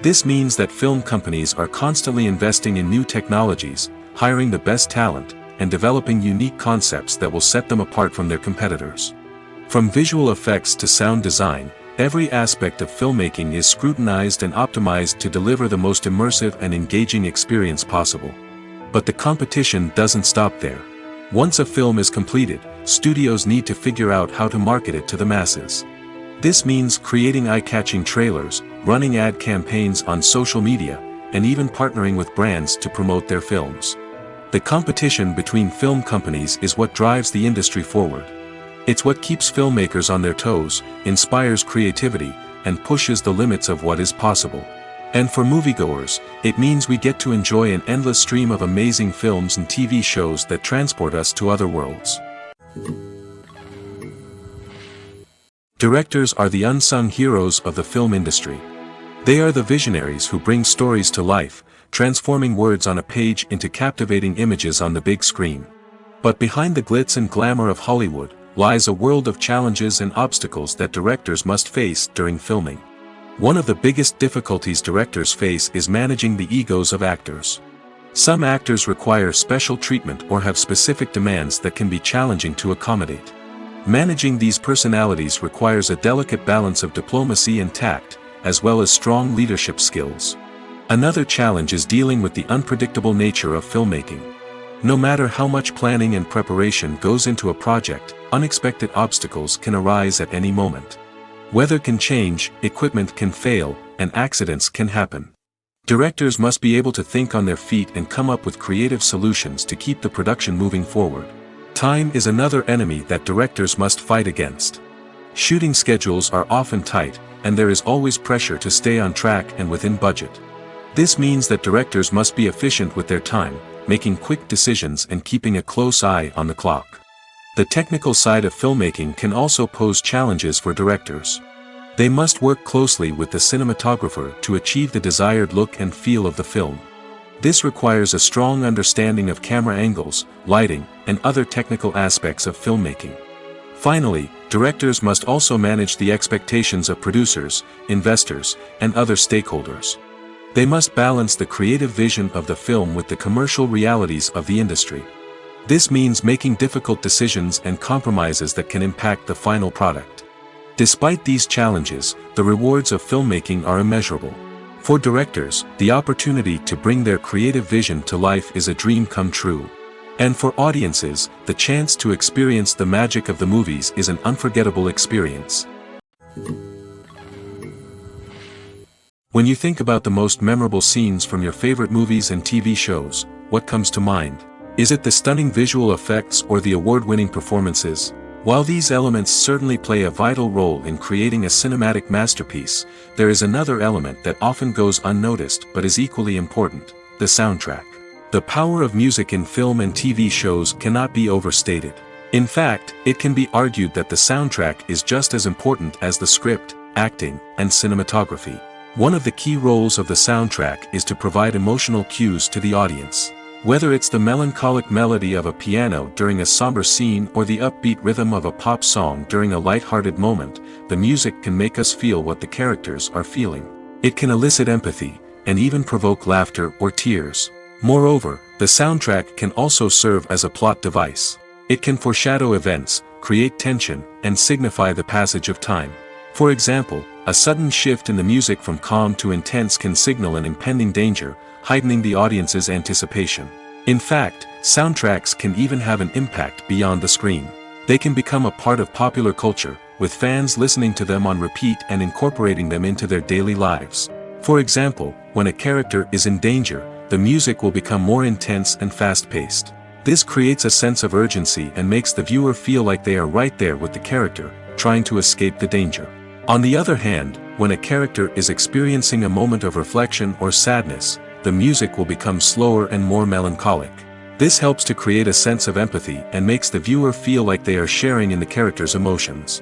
This means that film companies are constantly investing in new technologies, hiring the best talent, and developing unique concepts that will set them apart from their competitors. From visual effects to sound design, every aspect of filmmaking is scrutinized and optimized to deliver the most immersive and engaging experience possible. But the competition doesn't stop there. Once a film is completed, studios need to figure out how to market it to the masses. This means creating eye-catching trailers, running ad campaigns on social media, and even partnering with brands to promote their films. The competition between film companies is what drives the industry forward. It's what keeps filmmakers on their toes, inspires creativity, and pushes the limits of what is possible. And for moviegoers, it means we get to enjoy an endless stream of amazing films and TV shows that transport us to other worlds. Directors are the unsung heroes of the film industry. They are the visionaries who bring stories to life, transforming words on a page into captivating images on the big screen. But behind the glitz and glamour of Hollywood lies a world of challenges and obstacles that directors must face during filming. One of the biggest difficulties directors face is managing the egos of actors. Some actors require special treatment or have specific demands that can be challenging to accommodate. Managing these personalities requires a delicate balance of diplomacy and tact, as well as strong leadership skills. Another challenge is dealing with the unpredictable nature of filmmaking. No matter how much planning and preparation goes into a project, unexpected obstacles can arise at any moment. Weather can change, equipment can fail, and accidents can happen. Directors must be able to think on their feet and come up with creative solutions to keep the production moving forward. Time is another enemy that directors must fight against. Shooting schedules are often tight, and there is always pressure to stay on track and within budget. This means that directors must be efficient with their time, making quick decisions and keeping a close eye on the clock. The technical side of filmmaking can also pose challenges for directors. They must work closely with the cinematographer to achieve the desired look and feel of the film. This requires a strong understanding of camera angles, lighting, and other technical aspects of filmmaking. Finally, directors must also manage the expectations of producers, investors, and other stakeholders. They must balance the creative vision of the film with the commercial realities of the industry. This means making difficult decisions and compromises that can impact the final product. Despite these challenges, the rewards of filmmaking are immeasurable. For directors, the opportunity to bring their creative vision to life is a dream come true. And for audiences, the chance to experience the magic of the movies is an unforgettable experience. When you think about the most memorable scenes from your favorite movies and TV shows, what comes to mind? Is it the stunning visual effects or the award-winning performances? While these elements certainly play a vital role in creating a cinematic masterpiece, there is another element that often goes unnoticed but is equally important: the soundtrack. The power of music in film and TV shows cannot be overstated. In fact, it can be argued that the soundtrack is just as important as the script, acting, and cinematography. One of the key roles of the soundtrack is to provide emotional cues to the audience. Whether it's the melancholic melody of a piano during a somber scene or the upbeat rhythm of a pop song during a light-hearted moment, the music can make us feel what the characters are feeling. It can elicit empathy, and even provoke laughter or tears. Moreover, the soundtrack can also serve as a plot device. It can foreshadow events, create tension, and signify the passage of time. For example, a sudden shift in the music from calm to intense can signal an impending danger, heightening the audience's anticipation. In fact, soundtracks can even have an impact beyond the screen. They can become a part of popular culture, with fans listening to them on repeat and incorporating them into their daily lives. For example, when a character is in danger, the music will become more intense and fast-paced. This creates a sense of urgency and makes the viewer feel like they are right there with the character, trying to escape the danger. On the other hand, when a character is experiencing a moment of reflection or sadness, the music will become slower and more melancholic. This helps to create a sense of empathy and makes the viewer feel like they are sharing in the character's emotions.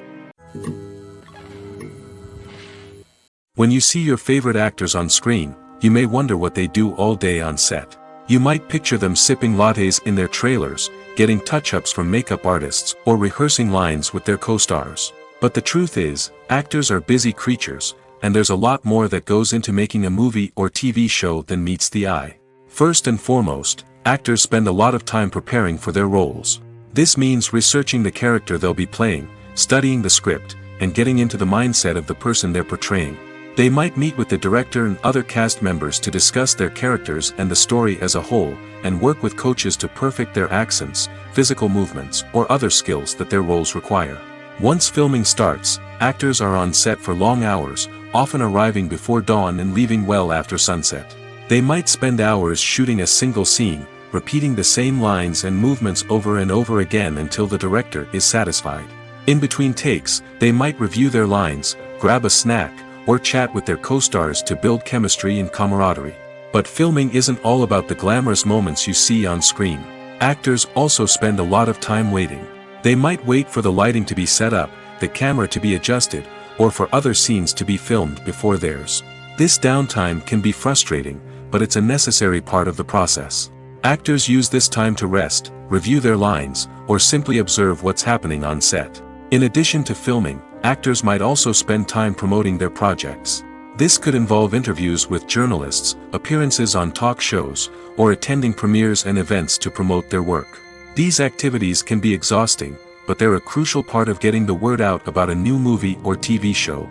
When you see your favorite actors on screen, you may wonder what they do all day on set. You might picture them sipping lattes in their trailers, getting touch-ups from makeup artists, or rehearsing lines with their co-stars. But the truth is, actors are busy creatures, and there's a lot more that goes into making a movie or TV show than meets the eye. First and foremost, actors spend a lot of time preparing for their roles. This means researching the character they'll be playing, studying the script, and getting into the mindset of the person they're portraying. They might meet with the director and other cast members to discuss their characters and the story as a whole, and work with coaches to perfect their accents, physical movements, or other skills that their roles require. Once filming starts, actors are on set for long hours, often arriving before dawn and leaving well after sunset. They might spend hours shooting a single scene, repeating the same lines and movements over and over again until the director is satisfied. In between takes, they might review their lines, grab a snack, or chat with their co-stars to build chemistry and camaraderie. But filming isn't all about the glamorous moments you see on screen. Actors also spend a lot of time waiting. They might wait for the lighting to be set up, the camera to be adjusted, or for other scenes to be filmed before theirs. This downtime can be frustrating, but it's a necessary part of the process. Actors use this time to rest, review their lines, or simply observe what's happening on set. In addition to filming, actors might also spend time promoting their projects. This could involve interviews with journalists, appearances on talk shows, or attending premieres and events to promote their work. These activities can be exhausting, but they're a crucial part of getting the word out about a new movie or TV show.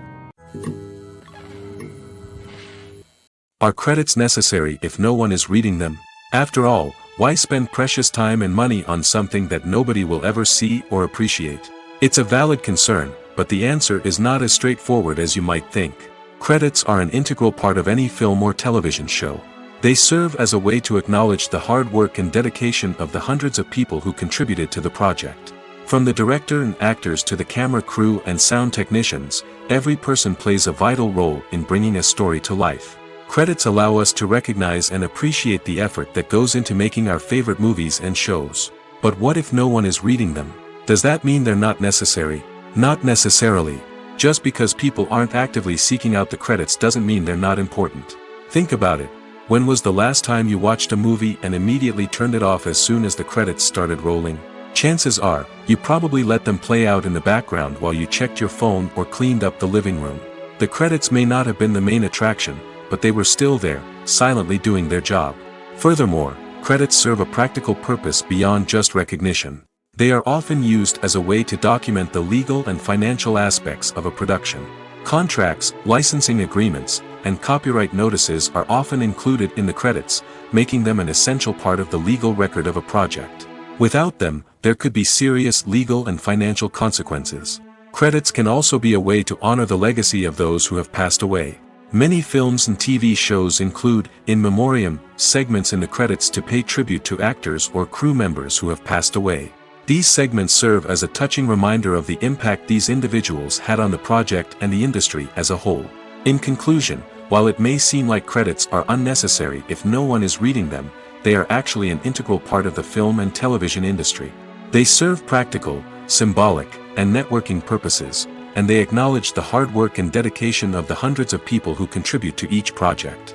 Are credits necessary if no one is reading them? After all, why spend precious time and money on something that nobody will ever see or appreciate? It's a valid concern, but the answer is not as straightforward as you might think. Credits are an integral part of any film or television show. They serve as a way to acknowledge the hard work and dedication of the hundreds of people who contributed to the project. From the director and actors to the camera crew and sound technicians, every person plays a vital role in bringing a story to life. Credits allow us to recognize and appreciate the effort that goes into making our favorite movies and shows. But what if no one is reading them? Does that mean they're not necessary? Not necessarily. Just because people aren't actively seeking out the credits doesn't mean they're not important. Think about it. When was the last time you watched a movie and immediately turned it off as soon as the credits started rolling? Chances are, you probably let them play out in the background while you checked your phone or cleaned up the living room. The credits may not have been the main attraction, but they were still there, silently doing their job. Furthermore, credits serve a practical purpose beyond just recognition. They are often used as a way to document the legal and financial aspects of a production. Contracts, licensing agreements, and copyright notices are often included in the credits, making them an essential part of the legal record of a project. Without them, there could be serious legal and financial consequences. Credits can also be a way to honor the legacy of those who have passed away. Many films and TV shows include, in memoriam, segments in the credits to pay tribute to actors or crew members who have passed away. These segments serve as a touching reminder of the impact these individuals had on the project and the industry as a whole. In conclusion, while it may seem like credits are unnecessary if no one is reading them, they are actually an integral part of the film and television industry. They serve practical, symbolic, and networking purposes, and they acknowledge the hard work and dedication of the hundreds of people who contribute to each project.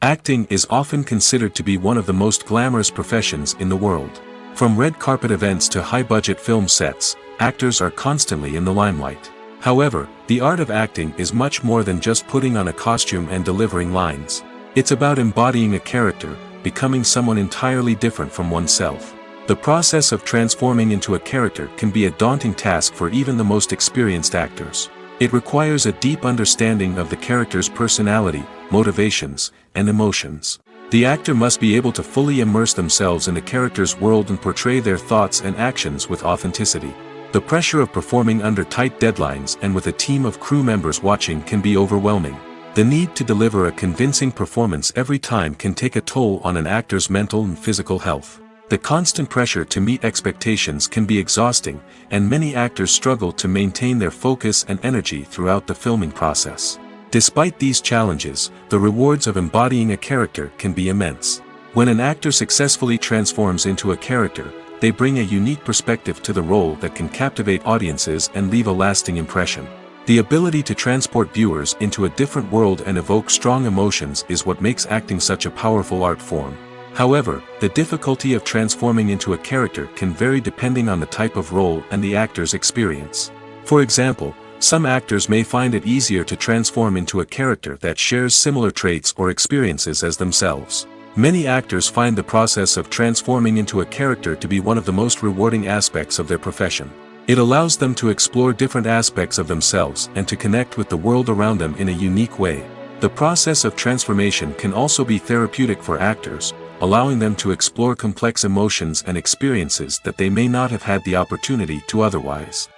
Acting is often considered to be one of the most glamorous professions in the world. From red carpet events to high-budget film sets, actors are constantly in the limelight. However, the art of acting is much more than just putting on a costume and delivering lines. It's about embodying a character, becoming someone entirely different from oneself. The process of transforming into a character can be a daunting task for even the most experienced actors. It requires a deep understanding of the character's personality, motivations, and emotions. The actor must be able to fully immerse themselves in the character's world and portray their thoughts and actions with authenticity. The pressure of performing under tight deadlines and with a team of crew members watching can be overwhelming. The need to deliver a convincing performance every time can take a toll on an actor's mental and physical health. The constant pressure to meet expectations can be exhausting, and many actors struggle to maintain their focus and energy throughout the filming process. Despite these challenges, the rewards of embodying a character can be immense. When an actor successfully transforms into a character, they bring a unique perspective to the role that can captivate audiences and leave a lasting impression. The ability to transport viewers into a different world and evoke strong emotions is what makes acting such a powerful art form. However, the difficulty of transforming into a character can vary depending on the type of role and the actor's experience. For example, some actors may find it easier to transform into a character that shares similar traits or experiences as themselves. Many actors find the process of transforming into a character to be one of the most rewarding aspects of their profession. It allows them to explore different aspects of themselves and to connect with the world around them in a unique way. The process of transformation can also be therapeutic for actors, allowing them to explore complex emotions and experiences that they may not have had the opportunity to otherwise.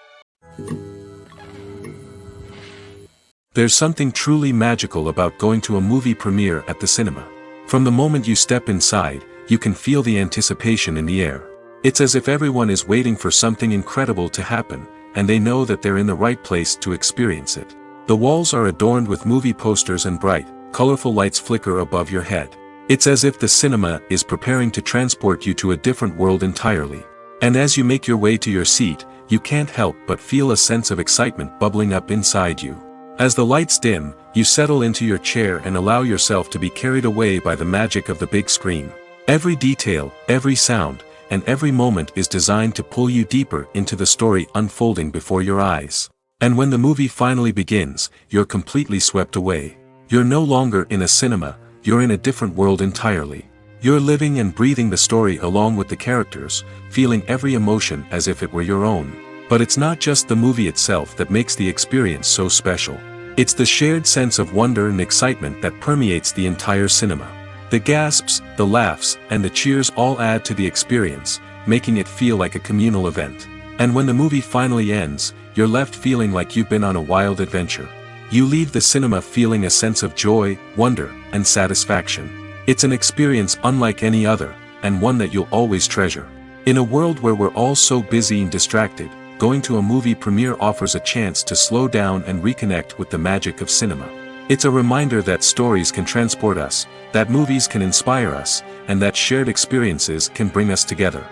There's something truly magical about going to a movie premiere at the cinema. From the moment you step inside, you can feel the anticipation in the air. It's as if everyone is waiting for something incredible to happen, and they know that they're in the right place to experience it. The walls are adorned with movie posters and bright, colorful lights flicker above your head. It's as if the cinema is preparing to transport you to a different world entirely. And as you make your way to your seat, you can't help but feel a sense of excitement bubbling up inside you. As the lights dim, you settle into your chair and allow yourself to be carried away by the magic of the big screen. Every detail, every sound, and every moment is designed to pull you deeper into the story unfolding before your eyes. And when the movie finally begins, you're completely swept away. You're no longer in a cinema, you're in a different world entirely. You're living and breathing the story along with the characters, feeling every emotion as if it were your own. But it's not just the movie itself that makes the experience so special. It's the shared sense of wonder and excitement that permeates the entire cinema. The gasps, the laughs, and the cheers all add to the experience, making it feel like a communal event. And when the movie finally ends, you're left feeling like you've been on a wild adventure. You leave the cinema feeling a sense of joy, wonder, and satisfaction. It's an experience unlike any other, and one that you'll always treasure. In a world where we're all so busy and distracted, going to a movie premiere offers a chance to slow down and reconnect with the magic of cinema. It's a reminder that stories can transport us, that movies can inspire us, and that shared experiences can bring us together.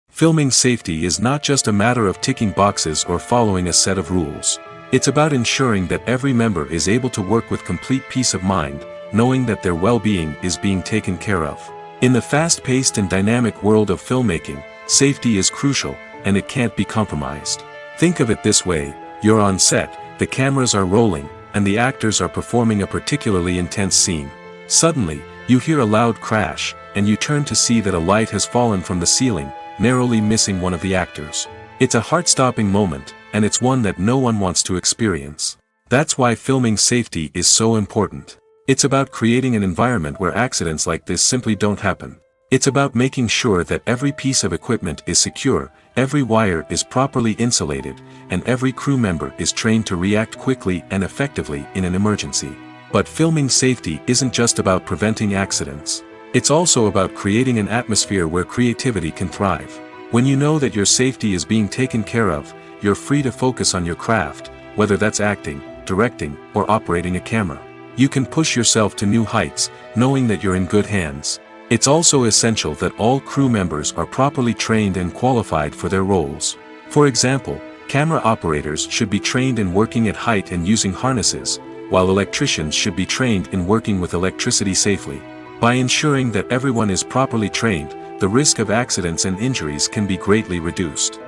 Filming safety is not just a matter of ticking boxes or following a set of rules. It's about ensuring that every member is able to work with complete peace of mind, knowing that their well-being is being taken care of. In the fast-paced and dynamic world of filmmaking, safety is crucial, and it can't be compromised. Think of it this way: you're on set, the cameras are rolling, and the actors are performing a particularly intense scene. Suddenly, you hear a loud crash, and you turn to see that a light has fallen from the ceiling, narrowly missing one of the actors. It's a heart-stopping moment, and it's one that no one wants to experience. That's why filming safety is so important. It's about creating an environment where accidents like this simply don't happen. It's about making sure that every piece of equipment is secure, every wire is properly insulated, and every crew member is trained to react quickly and effectively in an emergency. But filming safety isn't just about preventing accidents. It's also about creating an atmosphere where creativity can thrive. When you know that your safety is being taken care of, you're free to focus on your craft, whether that's acting, directing, or operating a camera. You can push yourself to new heights, knowing that you're in good hands. It's also essential that all crew members are properly trained and qualified for their roles. For example, camera operators should be trained in working at height and using harnesses, while electricians should be trained in working with electricity safely. By ensuring that everyone is properly trained, the risk of accidents and injuries can be greatly reduced.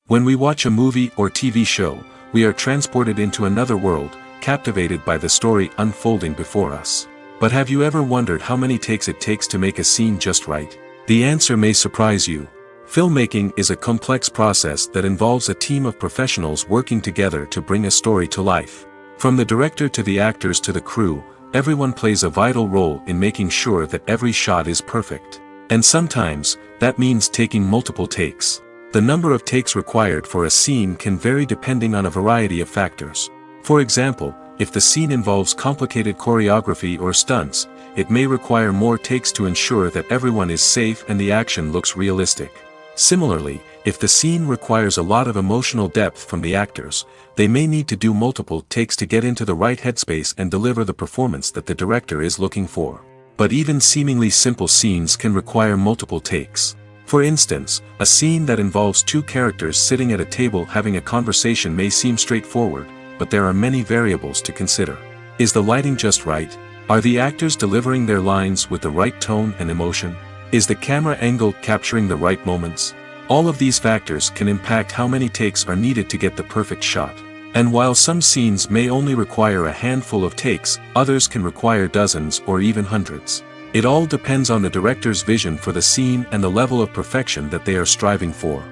When we watch a movie or TV show, we are transported into another world, captivated by the story unfolding before us. But have you ever wondered how many takes it takes to make a scene just right? The answer may surprise you. Filmmaking is a complex process that involves a team of professionals working together to bring a story to life. From the director to the actors to the crew, everyone plays a vital role in making sure that every shot is perfect. And sometimes, that means taking multiple takes. The number of takes required for a scene can vary depending on a variety of factors. For example, if the scene involves complicated choreography or stunts, it may require more takes to ensure that everyone is safe and the action looks realistic. Similarly, if the scene requires a lot of emotional depth from the actors, they may need to do multiple takes to get into the right headspace and deliver the performance that the director is looking for. But even seemingly simple scenes can require multiple takes. For instance, a scene that involves two characters sitting at a table having a conversation may seem straightforward, but there are many variables to consider. Is the lighting just right? Are the actors delivering their lines with the right tone and emotion? Is the camera angle capturing the right moments? All of these factors can impact how many takes are needed to get the perfect shot. And while some scenes may only require a handful of takes, others can require dozens or even hundreds. It all depends on the director's vision for the scene and the level of perfection that they are striving for.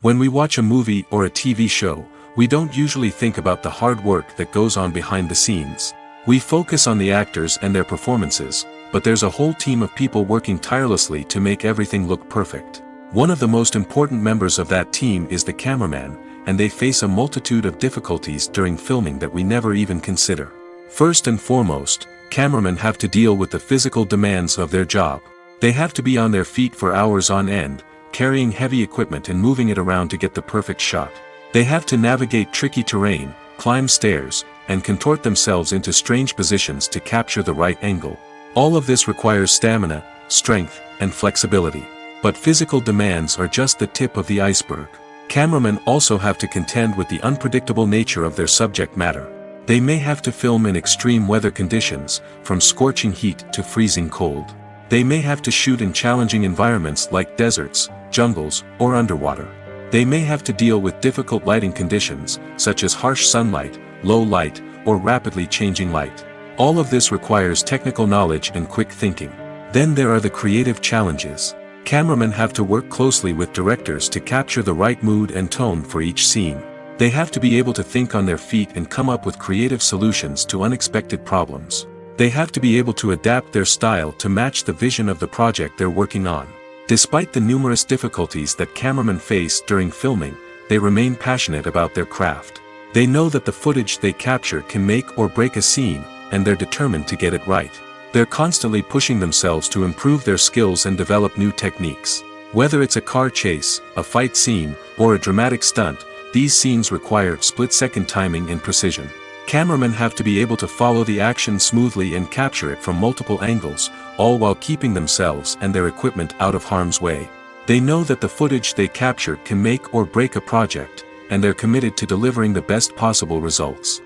When we watch a movie or a TV show, we don't usually think about the hard work that goes on behind the scenes. We focus on the actors and their performances, but there's a whole team of people working tirelessly to make everything look perfect. One of the most important members of that team is the cameraman, and they face a multitude of difficulties during filming that we never even consider. First and foremost, cameramen have to deal with the physical demands of their job. They have to be on their feet for hours on end, carrying heavy equipment and moving it around to get the perfect shot. They have to navigate tricky terrain, climb stairs, and contort themselves into strange positions to capture the right angle. All of this requires stamina, strength, and flexibility. But physical demands are just the tip of the iceberg. Cameramen also have to contend with the unpredictable nature of their subject matter. They may have to film in extreme weather conditions, from scorching heat to freezing cold. They may have to shoot in challenging environments like deserts, jungles, or underwater. They may have to deal with difficult lighting conditions, such as harsh sunlight, low light, or rapidly changing light. All of this requires technical knowledge and quick thinking. Then there are the creative challenges. Cameramen have to work closely with directors to capture the right mood and tone for each scene. They have to be able to think on their feet and come up with creative solutions to unexpected problems. They have to be able to adapt their style to match the vision of the project they're working on. Despite the numerous difficulties that cameramen face during filming, they remain passionate about their craft. They know that the footage they capture can make or break a scene, and they're determined to get it right. They're constantly pushing themselves to improve their skills and develop new techniques. Whether it's a car chase, a fight scene, or a dramatic stunt, these scenes require split-second timing and precision. Cameramen have to be able to follow the action smoothly and capture it from multiple angles, all while keeping themselves and their equipment out of harm's way. They know that the footage they capture can make or break a project, and they're committed to delivering the best possible results.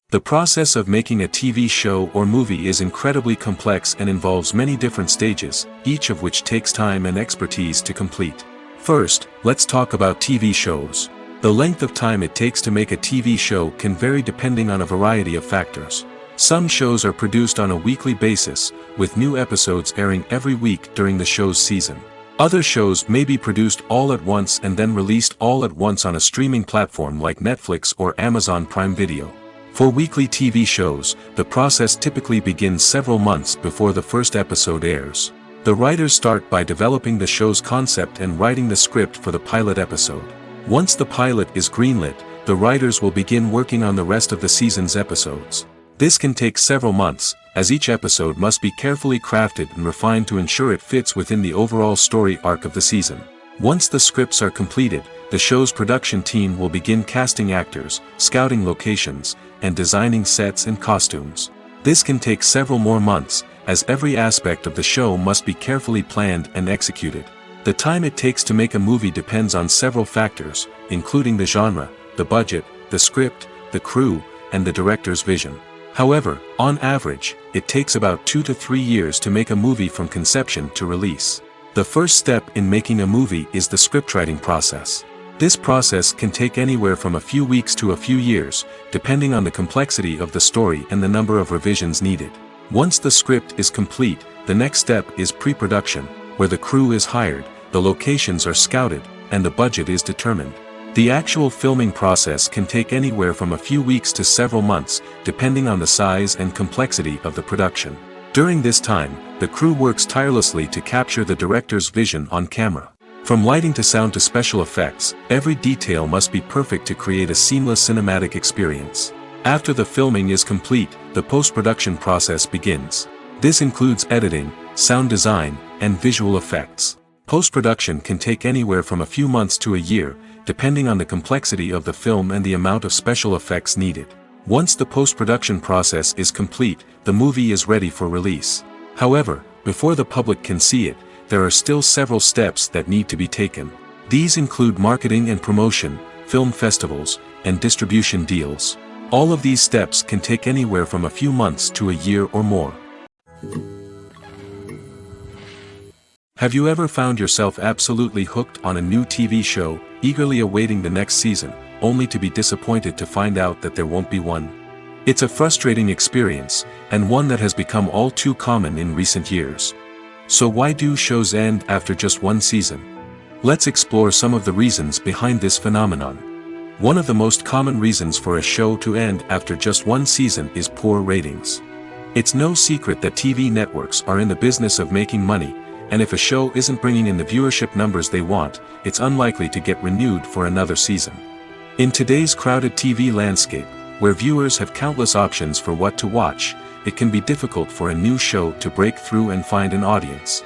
The process of making a TV show or movie is incredibly complex and involves many different stages, each of which takes time and expertise to complete. First, let's talk about TV shows. The length of time it takes to make a TV show can vary depending on a variety of factors. Some shows are produced on a weekly basis, with new episodes airing every week during the show's season. Other shows may be produced all at once and then released all at once on a streaming platform like Netflix or Amazon Prime Video. For weekly TV shows, the process typically begins several months before the first episode airs. The writers start by developing the show's concept and writing the script for the pilot episode. Once the pilot is greenlit, the writers will begin working on the rest of the season's episodes. This can take several months, as each episode must be carefully crafted and refined to ensure it fits within the overall story arc of the season. Once the scripts are completed, the show's production team will begin casting actors, scouting locations, and designing sets and costumes. This can take several more months, as every aspect of the show must be carefully planned and executed. The time it takes to make a movie depends on several factors, including the genre, the budget, the script, the crew, and the director's vision. However, on average, it takes about 2 to 3 years to make a movie from conception to release. The first step in making a movie is the scriptwriting process. This process can take anywhere from a few weeks to a few years, depending on the complexity of the story and the number of revisions needed. Once the script is complete, the next step is pre-production, where the crew is hired, the locations are scouted, and the budget is determined. The actual filming process can take anywhere from a few weeks to several months, depending on the size and complexity of the production. During this time, the crew works tirelessly to capture the director's vision on camera. From lighting to sound to special effects, every detail must be perfect to create a seamless cinematic experience. After the filming is complete, the post-production process begins. This includes editing, sound design, and visual effects. Post-production can take anywhere from a few months to a year, depending on the complexity of the film and the amount of special effects needed. Once the post-production process is complete, the movie is ready for release. However, before the public can see it, there are still several steps that need to be taken. These include marketing and promotion, film festivals, and distribution deals. All of these steps can take anywhere from a few months to a year or more. Have you ever found yourself absolutely hooked on a new TV show, eagerly awaiting the next season, only to be disappointed to find out that there won't be one? It's a frustrating experience, and one that has become all too common in recent years. So why do shows end after just one season? Let's explore some of the reasons behind this phenomenon. One of the most common reasons for a show to end after just one season is poor ratings. It's no secret that TV networks are in the business of making money, and if a show isn't bringing in the viewership numbers they want, it's unlikely to get renewed for another season. In today's crowded TV landscape, where viewers have countless options for what to watch, it can be difficult for a new show to break through and find an audience.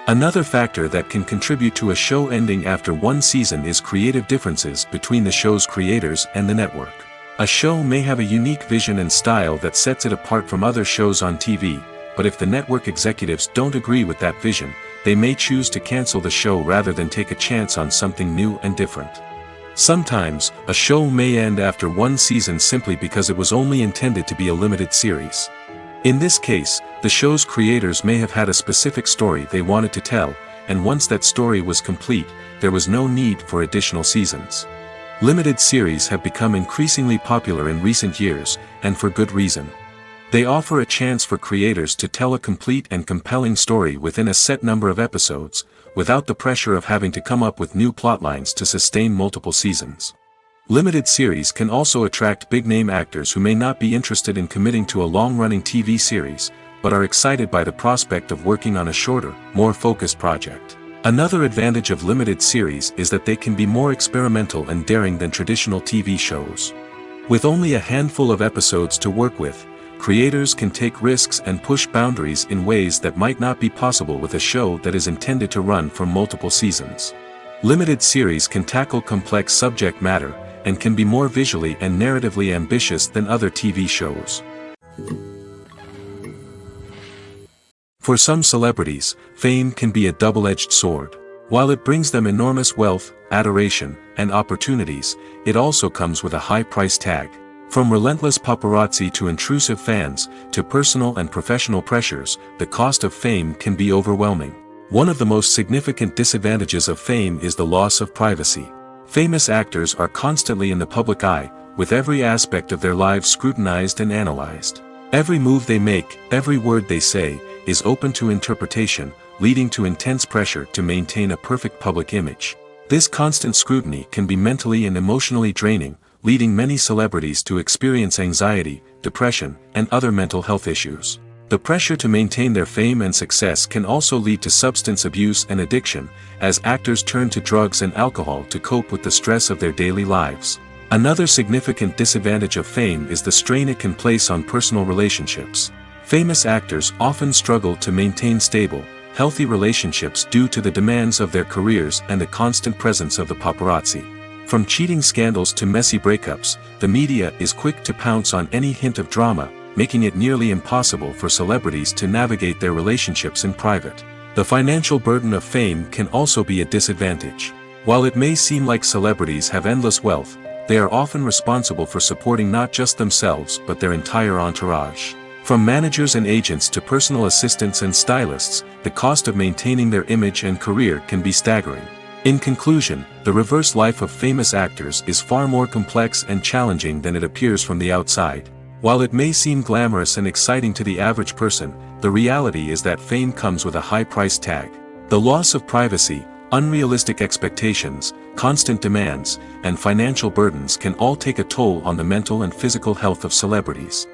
Another factor that can contribute to a show ending after one season is creative differences between the show's creators and the network. A show may have a unique vision and style that sets it apart from other shows on TV, but if the network executives don't agree with that vision, they may choose to cancel the show rather than take a chance on something new and different. Sometimes, a show may end after one season simply because it was only intended to be a limited series. In this case, the show's creators may have had a specific story they wanted to tell, and once that story was complete, there was no need for additional seasons. Limited series have become increasingly popular in recent years, and for good reason. They offer a chance for creators to tell a complete and compelling story within a set number of episodes, without the pressure of having to come up with new plotlines to sustain multiple seasons. Limited series can also attract big-name actors who may not be interested in committing to a long-running TV series, but are excited by the prospect of working on a shorter, more focused project. Another advantage of limited series is that they can be more experimental and daring than traditional TV shows. With only a handful of episodes to work with, creators can take risks and push boundaries in ways that might not be possible with a show that is intended to run for multiple seasons. Limited series can tackle complex subject matter, and can be more visually and narratively ambitious than other TV shows. For some celebrities, fame can be a double-edged sword. While it brings them enormous wealth, adoration, and opportunities, it also comes with a high price tag. From relentless paparazzi to intrusive fans, to personal and professional pressures, the cost of fame can be overwhelming. One of the most significant disadvantages of fame is the loss of privacy. Famous actors are constantly in the public eye, with every aspect of their lives scrutinized and analyzed. Every move they make, every word they say, is open to interpretation, leading to intense pressure to maintain a perfect public image. This constant scrutiny can be mentally and emotionally draining, leading many celebrities to experience anxiety, depression, and other mental health issues. The pressure to maintain their fame and success can also lead to substance abuse and addiction, as actors turn to drugs and alcohol to cope with the stress of their daily lives. Another significant disadvantage of fame is the strain it can place on personal relationships. Famous actors often struggle to maintain stable, healthy relationships due to the demands of their careers and the constant presence of the paparazzi. From cheating scandals to messy breakups, the media is quick to pounce on any hint of drama, making it nearly impossible for celebrities to navigate their relationships in private. The financial burden of fame can also be a disadvantage. While it may seem like celebrities have endless wealth, they are often responsible for supporting not just themselves but their entire entourage. From managers and agents to personal assistants and stylists, the cost of maintaining their image and career can be staggering. In conclusion, the reverse life of famous actors is far more complex and challenging than it appears from the outside. While it may seem glamorous and exciting to the average person, the reality is that fame comes with a high price tag. The loss of privacy, unrealistic expectations, constant demands, and financial burdens can all take a toll on the mental and physical health of celebrities.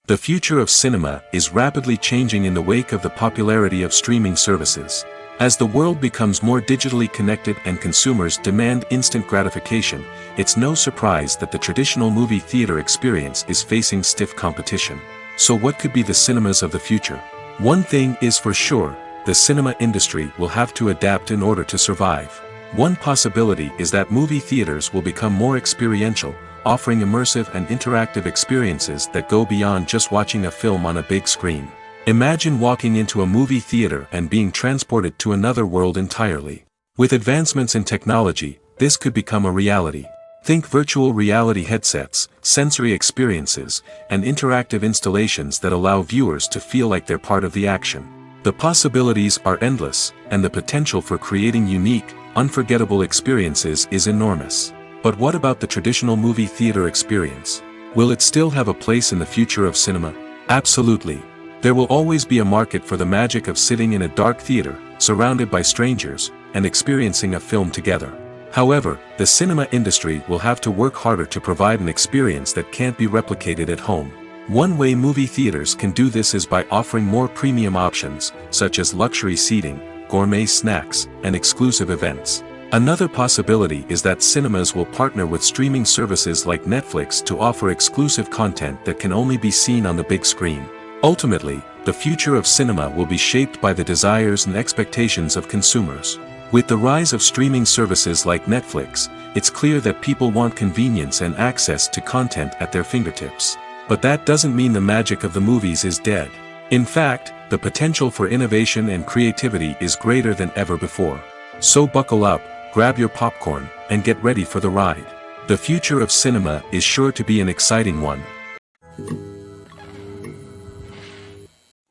The future of cinema is rapidly changing in the wake of the popularity of streaming services. As the world becomes more digitally connected and consumers demand instant gratification, it's no surprise that the traditional movie theater experience is facing stiff competition. So what could be the cinemas of the future? One thing is for sure, the cinema industry will have to adapt in order to survive. One possibility is that movie theaters will become more experiential, offering immersive and interactive experiences that go beyond just watching a film on a big screen. Imagine walking into a movie theater and being transported to another world entirely. With advancements in technology, this could become a reality. Think virtual reality headsets, sensory experiences, and interactive installations that allow viewers to feel like they're part of the action. The possibilities are endless, and the potential for creating unique, unforgettable experiences is enormous. But what about the traditional movie theater experience? Will it still have a place in the future of cinema? Absolutely. There will always be a market for the magic of sitting in a dark theater, surrounded by strangers, and experiencing a film together. However, the cinema industry will have to work harder to provide an experience that can't be replicated at home. One way movie theaters can do this is by offering more premium options, such as luxury seating, gourmet snacks, and exclusive events. Another possibility is that cinemas will partner with streaming services like Netflix to offer exclusive content that can only be seen on the big screen. Ultimately, the future of cinema will be shaped by the desires and expectations of consumers. With the rise of streaming services like Netflix, it's clear that people want convenience and access to content at their fingertips. But that doesn't mean the magic of the movies is dead. In fact, the potential for innovation and creativity is greater than ever before. So buckle up, grab your popcorn, and get ready for the ride. The future of cinema is sure to be an exciting one.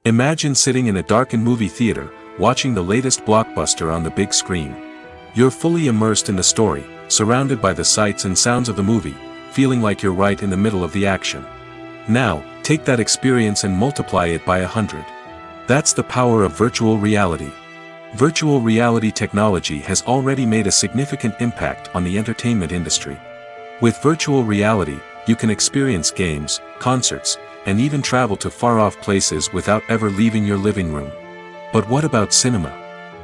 Imagine sitting in a darkened movie theater, watching the latest blockbuster on the big screen. You're fully immersed in the story, surrounded by the sights and sounds of the movie, feeling like you're right in the middle of the action. Now, take that experience and multiply it by 100. That's the power of virtual reality. Virtual reality technology has already made a significant impact on the entertainment industry. With virtual reality, you can experience games, concerts, and even travel to far-off places without ever leaving your living room. But what about cinema?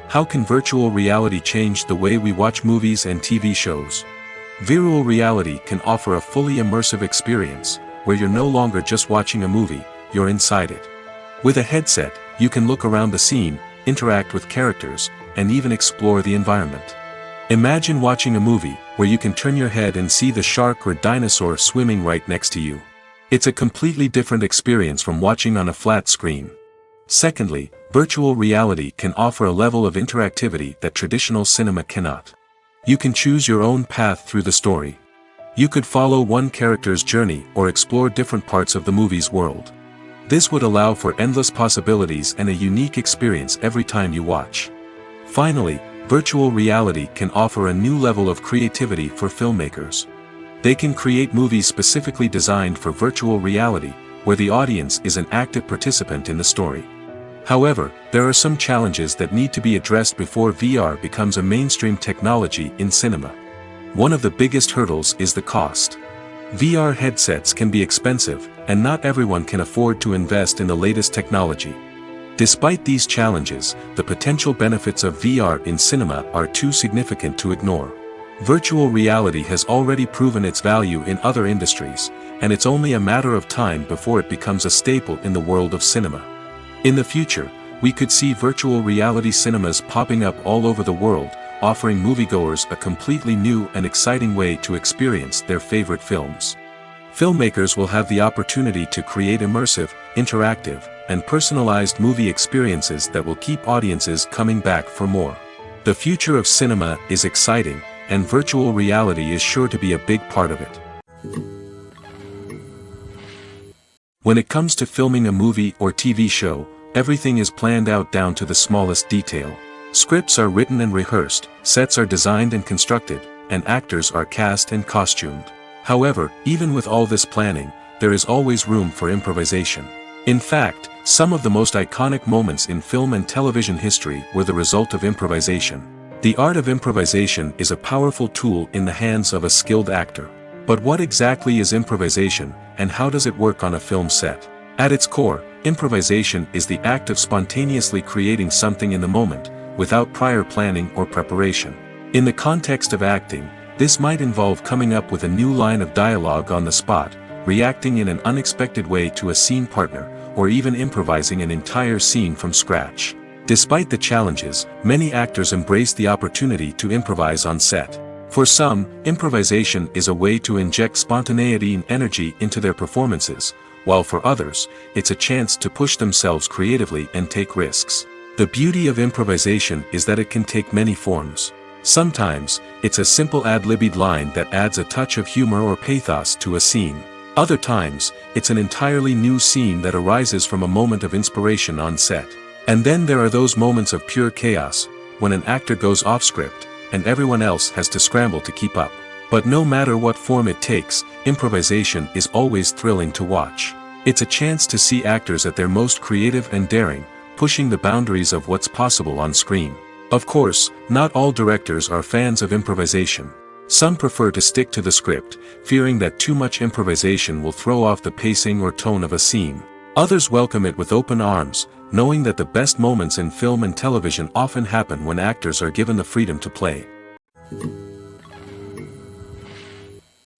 How can virtual reality change the way we watch movies and TV shows? Virtual reality can offer a fully immersive experience, where you're no longer just watching a movie, you're inside it. With a headset, you can look around the scene, interact with characters, and even explore the environment. Imagine watching a movie, where you can turn your head and see the shark or dinosaur swimming right next to you. It's a completely different experience from watching on a flat screen. Secondly, virtual reality can offer a level of interactivity that traditional cinema cannot. You can choose your own path through the story. You could follow one character's journey or explore different parts of the movie's world. This would allow for endless possibilities and a unique experience every time you watch. Finally, virtual reality can offer a new level of creativity for filmmakers. They can create movies specifically designed for virtual reality, where the audience is an active participant in the story. However, there are some challenges that need to be addressed before VR becomes a mainstream technology in cinema. One of the biggest hurdles is the cost. VR headsets can be expensive, and not everyone can afford to invest in the latest technology. Despite these challenges, the potential benefits of VR in cinema are too significant to ignore. Virtual reality has already proven its value in other industries, and it's only a matter of time before it becomes a staple in the world of cinema. In the future, we could see virtual reality cinemas popping up all over the world, offering moviegoers a completely new and exciting way to experience their favorite films. Filmmakers will have the opportunity to create immersive, interactive, and personalized movie experiences that will keep audiences coming back for more. The future of cinema is exciting, and virtual reality is sure to be a big part of it. When it comes to filming a movie or TV show, everything is planned out down to the smallest detail. Scripts are written and rehearsed, sets are designed and constructed, and actors are cast and costumed. However, even with all this planning, there is always room for improvisation. In fact, some of the most iconic moments in film and television history were the result of improvisation. The art of improvisation is a powerful tool in the hands of a skilled actor. But what exactly is improvisation, and how does it work on a film set? At its core, improvisation is the act of spontaneously creating something in the moment, without prior planning or preparation. In the context of acting, this might involve coming up with a new line of dialogue on the spot, reacting in an unexpected way to a scene partner, or even improvising an entire scene from scratch. Despite the challenges, many actors embrace the opportunity to improvise on set. For some, improvisation is a way to inject spontaneity and energy into their performances, while for others, it's a chance to push themselves creatively and take risks. The beauty of improvisation is that it can take many forms. Sometimes, it's a simple ad-libbed line that adds a touch of humor or pathos to a scene. Other times, it's an entirely new scene that arises from a moment of inspiration on set. And then there are those moments of pure chaos, when an actor goes off script, and everyone else has to scramble to keep up. But no matter what form it takes, improvisation is always thrilling to watch. It's a chance to see actors at their most creative and daring, pushing the boundaries of what's possible on screen. Of course, not all directors are fans of improvisation. Some prefer to stick to the script, fearing that too much improvisation will throw off the pacing or tone of a scene. Others welcome it with open arms, knowing that the best moments in film and television often happen when actors are given the freedom to play.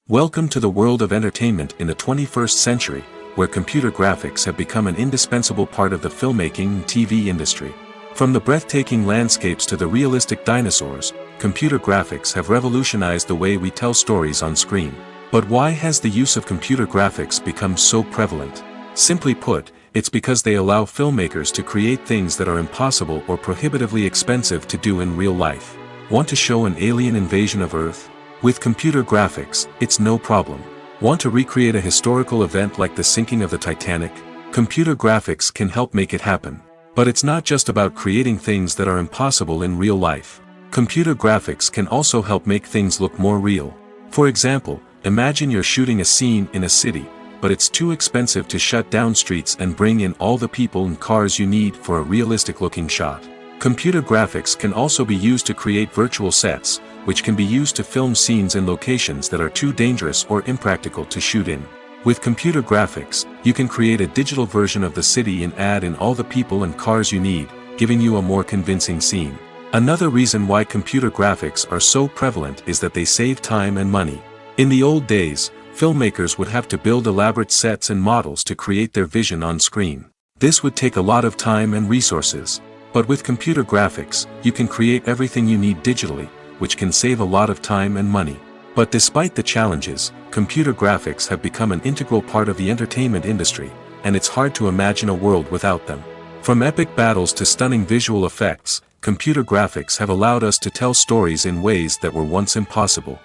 Welcome to the world of entertainment in the 21st century, where computer graphics have become an indispensable part of the filmmaking and TV industry. From the breathtaking landscapes to the realistic dinosaurs, computer graphics have revolutionized the way we tell stories on screen. But why has the use of computer graphics become so prevalent? Simply put, it's because they allow filmmakers to create things that are impossible or prohibitively expensive to do in real life. Want to show an alien invasion of Earth? With computer graphics, it's no problem. Want to recreate a historical event like the sinking of the Titanic? Computer graphics can help make it happen. But it's not just about creating things that are impossible in real life. Computer graphics can also help make things look more real. For example, imagine you're shooting a scene in a city, but it's too expensive to shut down streets and bring in all the people and cars you need for a realistic-looking shot. Computer graphics can also be used to create virtual sets, which can be used to film scenes in locations that are too dangerous or impractical to shoot in. With computer graphics, you can create a digital version of the city and add in all the people and cars you need, giving you a more convincing scene. Another reason why computer graphics are so prevalent is that they save time and money. In the old days, filmmakers would have to build elaborate sets and models to create their vision on screen. This would take a lot of time and resources. But with computer graphics, you can create everything you need digitally, which can save a lot of time and money. But despite the challenges, computer graphics have become an integral part of the entertainment industry, and it's hard to imagine a world without them. From epic battles to stunning visual effects, computer graphics have allowed us to tell stories in ways that were once impossible.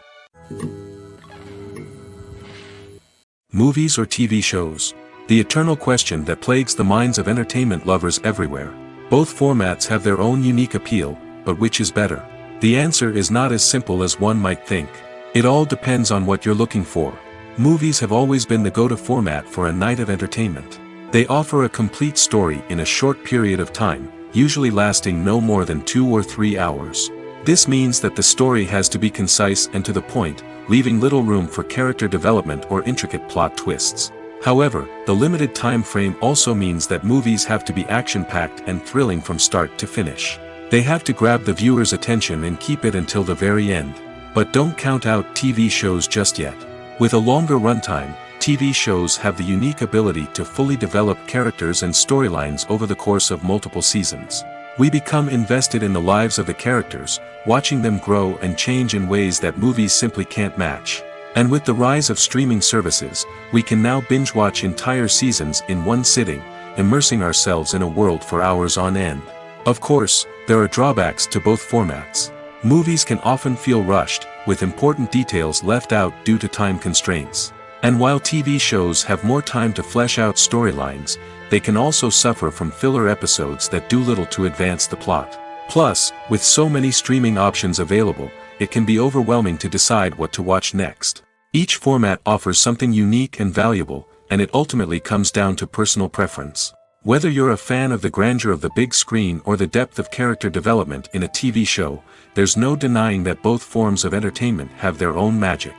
Movies or TV shows? The eternal question that plagues the minds of entertainment lovers everywhere. Both formats have their own unique appeal, but which is better? The answer is not as simple as one might think. It all depends on what you're looking for. Movies have always been the go-to format for a night of entertainment. They offer a complete story in a short period of time, usually lasting no more than 2 or 3 hours. This means that the story has to be concise and to the point, leaving little room for character development or intricate plot twists. However, the limited time frame also means that movies have to be action-packed and thrilling from start to finish. They have to grab the viewer's attention and keep it until the very end. But don't count out TV shows just yet. With a longer runtime, TV shows have the unique ability to fully develop characters and storylines over the course of multiple seasons. We become invested in the lives of the characters, watching them grow and change in ways that movies simply can't match. And with the rise of streaming services, we can now binge-watch entire seasons in one sitting, immersing ourselves in a world for hours on end. Of course, there are drawbacks to both formats. Movies can often feel rushed, with important details left out due to time constraints. And while TV shows have more time to flesh out storylines, they can also suffer from filler episodes that do little to advance the plot. Plus, with so many streaming options available, it can be overwhelming to decide what to watch next. Each format offers something unique and valuable, and it ultimately comes down to personal preference. Whether you're a fan of the grandeur of the big screen or the depth of character development in a TV show, there's no denying that both forms of entertainment have their own magic.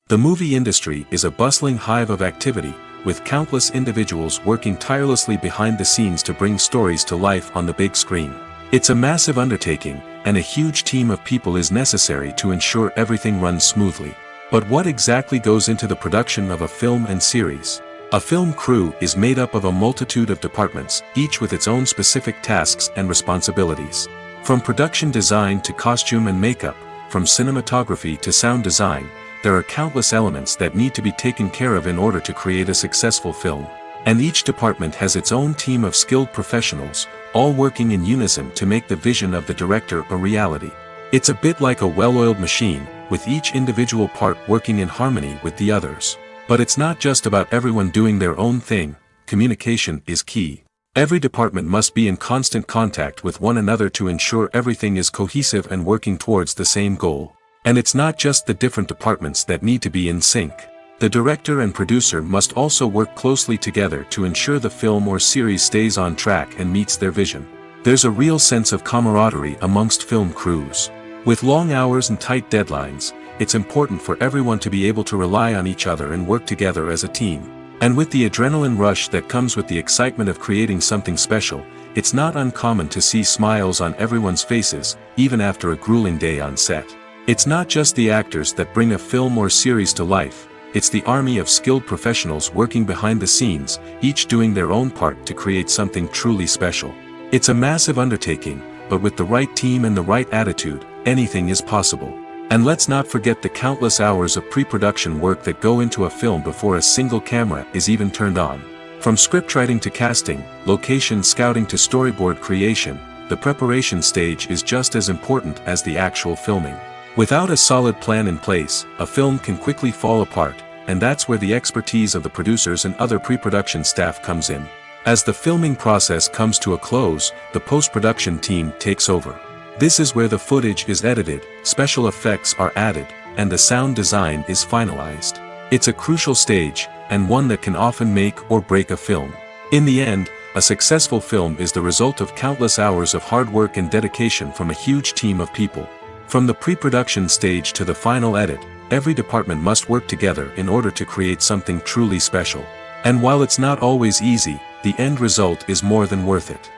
The movie industry is a bustling hive of activity, with countless individuals working tirelessly behind the scenes to bring stories to life on the big screen. It's a massive undertaking, and a huge team of people is necessary to ensure everything runs smoothly. But what exactly goes into the production of a film and series? A film crew is made up of a multitude of departments, each with its own specific tasks and responsibilities. From production design to costume and makeup, from cinematography to sound design, there are countless elements that need to be taken care of in order to create a successful film. And each department has its own team of skilled professionals, all working in unison to make the vision of the director a reality. It's a bit like a well-oiled machine, with each individual part working in harmony with the others. But it's not just about everyone doing their own thing. Communication is key. Every department must be in constant contact with one another to ensure everything is cohesive and working towards the same goal. And it's not just the different departments that need to be in sync. The director and producer must also work closely together to ensure the film or series stays on track and meets their vision. There's a real sense of camaraderie amongst film crews. With long hours and tight deadlines, it's important for everyone to be able to rely on each other and work together as a team. And with the adrenaline rush that comes with the excitement of creating something special, it's not uncommon to see smiles on everyone's faces, even after a grueling day on set. It's not just the actors that bring a film or series to life, it's the army of skilled professionals working behind the scenes, each doing their own part to create something truly special. It's a massive undertaking, but with the right team and the right attitude, anything is possible. And let's not forget the countless hours of pre-production work that go into a film before a single camera is even turned on. From scriptwriting to casting, location scouting to storyboard creation, the preparation stage is just as important as the actual filming. Without a solid plan in place, a film can quickly fall apart, and that's where the expertise of the producers and other pre-production staff comes in. As the filming process comes to a close, the post-production team takes over. This is where the footage is edited, special effects are added, and the sound design is finalized. It's a crucial stage, and one that can often make or break a film. In the end, a successful film is the result of countless hours of hard work and dedication from a huge team of people. From the pre-production stage to the final edit, every department must work together in order to create something truly special. And while it's not always easy, the end result is more than worth it.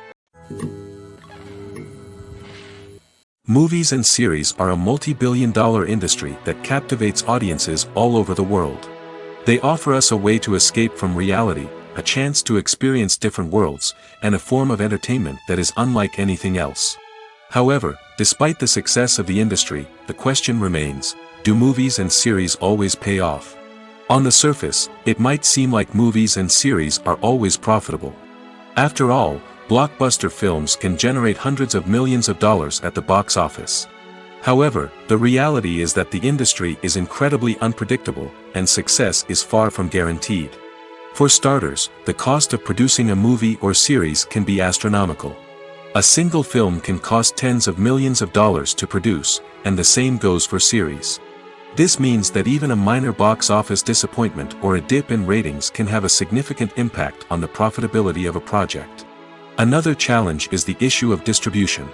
Movies and series are a multi-billion-dollar industry that captivates audiences all over the world. They offer us a way to escape from reality, a chance to experience different worlds, and a form of entertainment that is unlike anything else. However, despite the success of the industry, the question remains, do movies and series always pay off? On the surface, it might seem like movies and series are always profitable. After all, blockbuster films can generate hundreds of millions of dollars at the box office. However, the reality is that the industry is incredibly unpredictable, and success is far from guaranteed. For starters, the cost of producing a movie or series can be astronomical. A single film can cost tens of millions of dollars to produce, and the same goes for series. This means that even a minor box office disappointment or a dip in ratings can have a significant impact on the profitability of a project. Another challenge is the issue of distribution.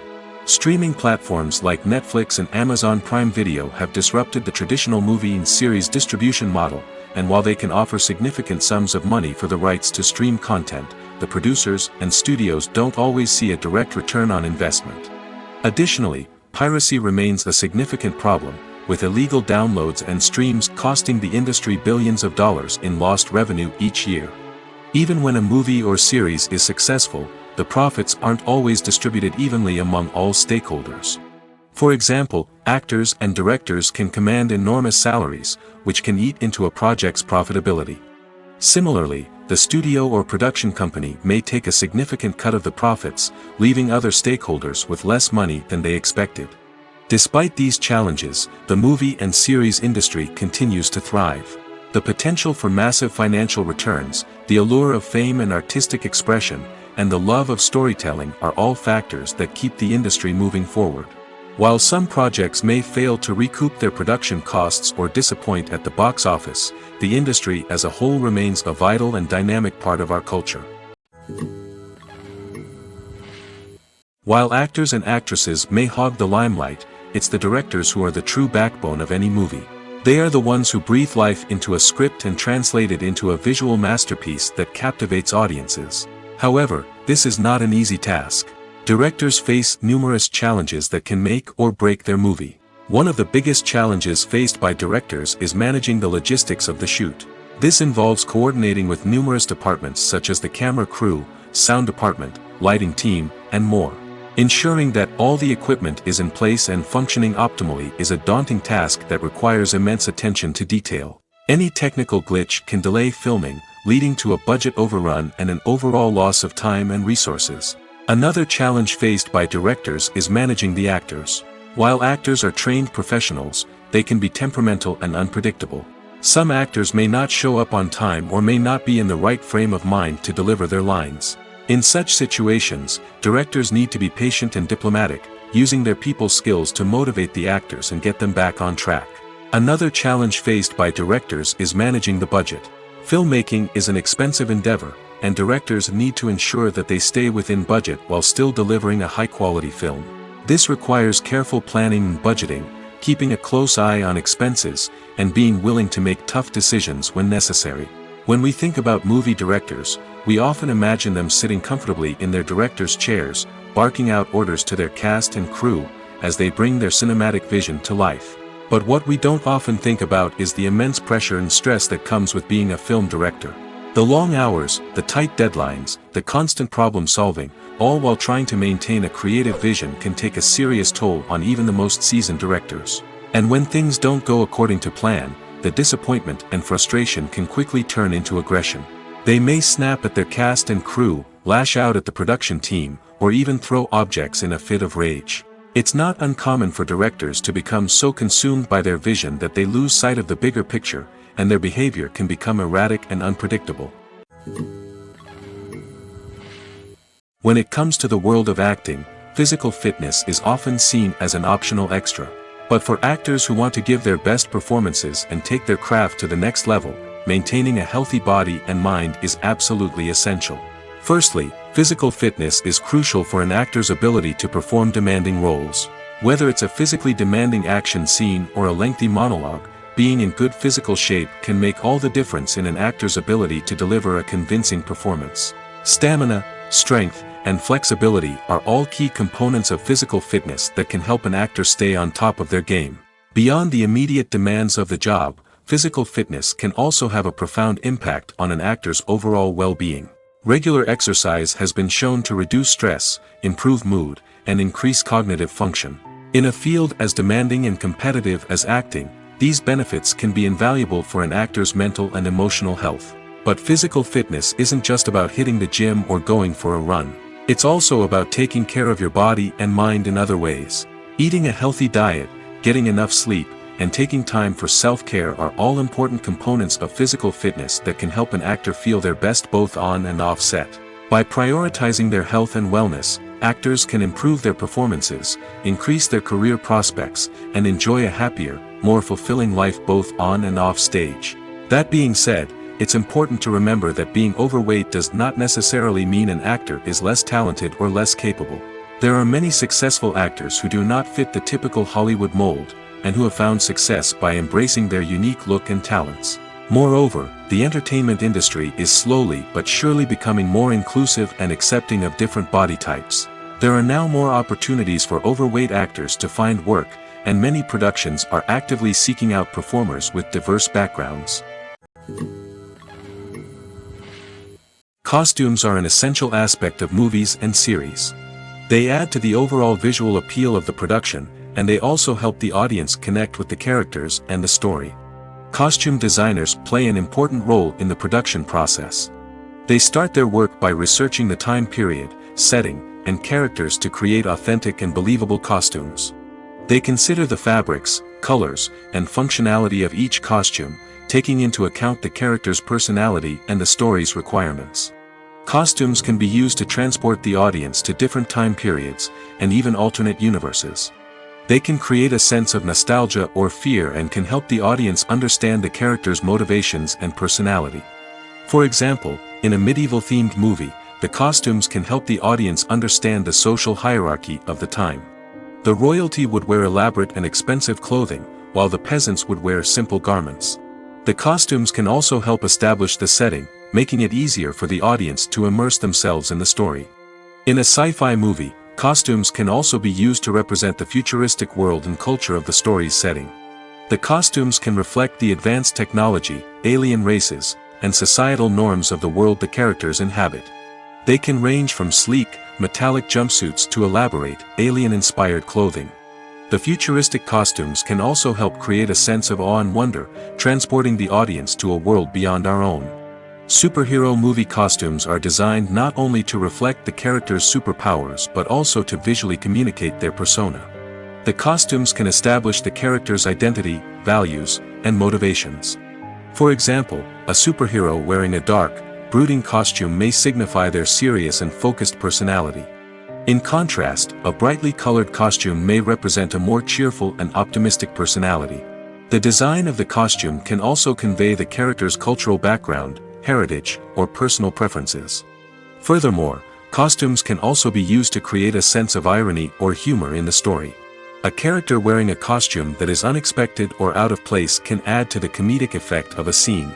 Streaming platforms like Netflix and Amazon Prime Video have disrupted the traditional movie and series distribution model, and while they can offer significant sums of money for the rights to stream content, the producers and studios don't always see a direct return on investment. Additionally, piracy remains a significant problem, with illegal downloads and streams costing the industry billions of dollars in lost revenue each year. Even when a movie or series is successful, the profits aren't always distributed evenly among all stakeholders. For example, actors and directors can command enormous salaries, which can eat into a project's profitability. Similarly, the studio or production company may take a significant cut of the profits, leaving other stakeholders with less money than they expected. Despite these challenges, the movie and series industry continues to thrive. The potential for massive financial returns, the allure of fame and artistic expression, and the love of storytelling are all factors that keep the industry moving forward. While some projects may fail to recoup their production costs or disappoint at the box office, the industry as a whole remains a vital and dynamic part of our culture. While actors and actresses may hog the limelight, it's the directors who are the true backbone of any movie. They are the ones who breathe life into a script and translate it into a visual masterpiece that captivates audiences. However, this is not an easy task. Directors face numerous challenges that can make or break their movie. One of the biggest challenges faced by directors is managing the logistics of the shoot. This involves coordinating with numerous departments such as the camera crew, sound department, lighting team, and more. Ensuring that all the equipment is in place and functioning optimally is a daunting task that requires immense attention to detail. Any technical glitch can delay filming, leading to a budget overrun and an overall loss of time and resources. Another challenge faced by directors is managing the actors. While actors are trained professionals, they can be temperamental and unpredictable. Some actors may not show up on time or may not be in the right frame of mind to deliver their lines. In such situations, directors need to be patient and diplomatic, using their people skills to motivate the actors and get them back on track. Another challenge faced by directors is managing the budget. Filmmaking is an expensive endeavor, and directors need to ensure that they stay within budget while still delivering a high-quality film. This requires careful planning and budgeting, keeping a close eye on expenses, and being willing to make tough decisions when necessary. When we think about movie directors, we often imagine them sitting comfortably in their director's chairs, barking out orders to their cast and crew, as they bring their cinematic vision to life. But what we don't often think about is the immense pressure and stress that comes with being a film director. The long hours, the tight deadlines, the constant problem solving, all while trying to maintain a creative vision can take a serious toll on even the most seasoned directors. And when things don't go according to plan, the disappointment and frustration can quickly turn into aggression. They may snap at their cast and crew, lash out at the production team, or even throw objects in a fit of rage. It's not uncommon for directors to become so consumed by their vision that they lose sight of the bigger picture, and their behavior can become erratic and unpredictable. When it comes to the world of acting, physical fitness is often seen as an optional extra. But for actors who want to give their best performances and take their craft to the next level, maintaining a healthy body and mind is absolutely essential. Firstly, physical fitness is crucial for an actor's ability to perform demanding roles. Whether it's a physically demanding action scene or a lengthy monologue, being in good physical shape can make all the difference in an actor's ability to deliver a convincing performance. Stamina, strength, and flexibility are all key components of physical fitness that can help an actor stay on top of their game. Beyond the immediate demands of the job, physical fitness can also have a profound impact on an actor's overall well-being. Regular exercise has been shown to reduce stress, improve mood, and increase cognitive function. In a field as demanding and competitive as acting, these benefits can be invaluable for an actor's mental and emotional health. But physical fitness isn't just about hitting the gym or going for a run. It's also about taking care of your body and mind in other ways. Eating a healthy diet, getting enough sleep, and taking time for self-care are all important components of physical fitness that can help an actor feel their best both on and off set. By prioritizing their health and wellness, actors can improve their performances, increase their career prospects, and enjoy a happier, more fulfilling life both on and off stage. That being said, it's important to remember that being overweight does not necessarily mean an actor is less talented or less capable. There are many successful actors who do not fit the typical Hollywood mold, and who have found success by embracing their unique look and talents. Moreover, the entertainment industry is slowly but surely becoming more inclusive and accepting of different body types. There are now more opportunities for overweight actors to find work, and many productions are actively seeking out performers with diverse backgrounds. Costumes are an essential aspect of movies and series. They add to the overall visual appeal of the production, and they also help the audience connect with the characters and the story. Costume designers play an important role in the production process. They start their work by researching the time period, setting, and characters to create authentic and believable costumes. They consider the fabrics, colors, and functionality of each costume, taking into account the character's personality and the story's requirements. Costumes can be used to transport the audience to different time periods, and even alternate universes. They can create a sense of nostalgia or fear and can help the audience understand the character's motivations and personality. For example, in a medieval-themed movie, the costumes can help the audience understand the social hierarchy of the time. The royalty would wear elaborate and expensive clothing, while the peasants would wear simple garments. The costumes can also help establish the setting, making it easier for the audience to immerse themselves in the story. In a sci-fi movie, costumes can also be used to represent the futuristic world and culture of the story's setting. The costumes can reflect the advanced technology, alien races, and societal norms of the world the characters inhabit. They can range from sleek, metallic jumpsuits to elaborate, alien-inspired clothing. The futuristic costumes can also help create a sense of awe and wonder, transporting the audience to a world beyond our own. Superhero movie costumes are designed not only to reflect the character's superpowers but also to visually communicate their persona. The costumes can establish the character's identity, values, and motivations. For example, a superhero wearing a dark, brooding costume may signify their serious and focused personality. In contrast, a brightly colored costume may represent a more cheerful and optimistic personality. The design of the costume can also convey the character's cultural background, heritage, or personal preferences. Furthermore, costumes can also be used to create a sense of irony or humor in the story. A character wearing a costume that is unexpected or out of place can add to the comedic effect of a scene.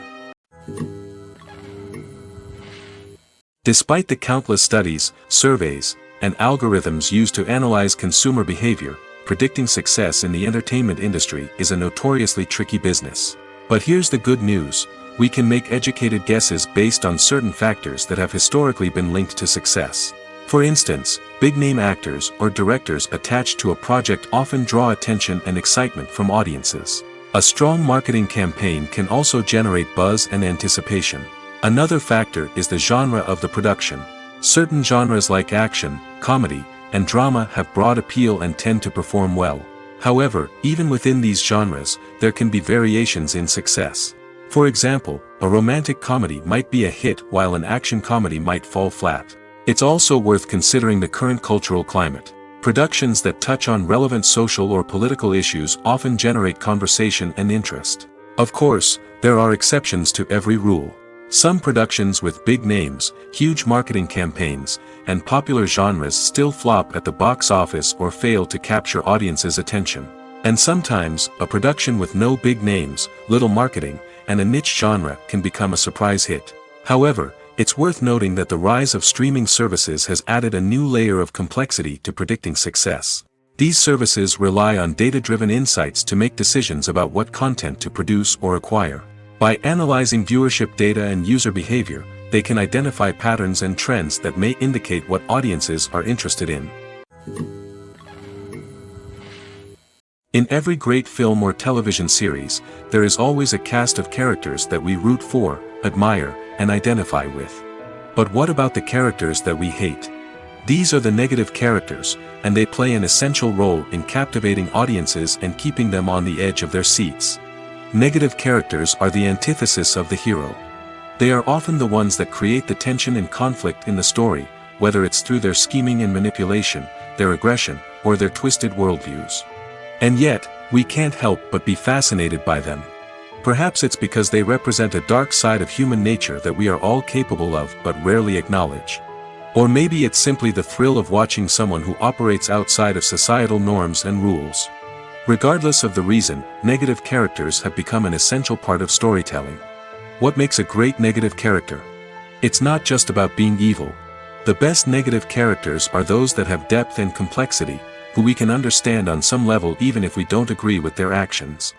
Despite the countless studies, surveys, and algorithms used to analyze consumer behavior, predicting success in the entertainment industry is a notoriously tricky business. But here's the good news: we can make educated guesses based on certain factors that have historically been linked to success. For instance, big-name actors or directors attached to a project often draw attention and excitement from audiences. A strong marketing campaign can also generate buzz and anticipation. Another factor is the genre of the production. Certain genres like action, comedy, and drama have broad appeal and tend to perform well. However, even within these genres, there can be variations in success. For example, a romantic comedy might be a hit while an action comedy might fall flat. It's also worth considering the current cultural climate. Productions that touch on relevant social or political issues often generate conversation and interest. Of course, there are exceptions to every rule. Some productions with big names, huge marketing campaigns, and popular genres still flop at the box office or fail to capture audiences' attention. And sometimes, a production with no big names, little marketing, and a niche genre can become a surprise hit. However, It's worth noting that the rise of streaming services has added a new layer of complexity to predicting success. These services rely on data-driven insights to make decisions about what content to produce or acquire. By analyzing viewership data and user behavior, they can identify patterns and trends that may indicate what audiences are interested in. In every great film or television series, there is always a cast of characters that we root for, admire, and identify with. But what about the characters that we hate? These are the negative characters, and they play an essential role in captivating audiences and keeping them on the edge of their seats. Negative characters are the antithesis of the hero. They are often the ones that create the tension and conflict in the story, whether it's through their scheming and manipulation, their aggression, or their twisted worldviews. And yet, we can't help but be fascinated by them. Perhaps it's because they represent a dark side of human nature that we are all capable of but rarely acknowledge. Or maybe it's simply the thrill of watching someone who operates outside of societal norms and rules. Regardless of the reason, negative characters have become an essential part of storytelling. What makes a great negative character? It's not just about being evil. The best negative characters are those that have depth and complexity, who we can understand on some level even if we don't agree with their actions.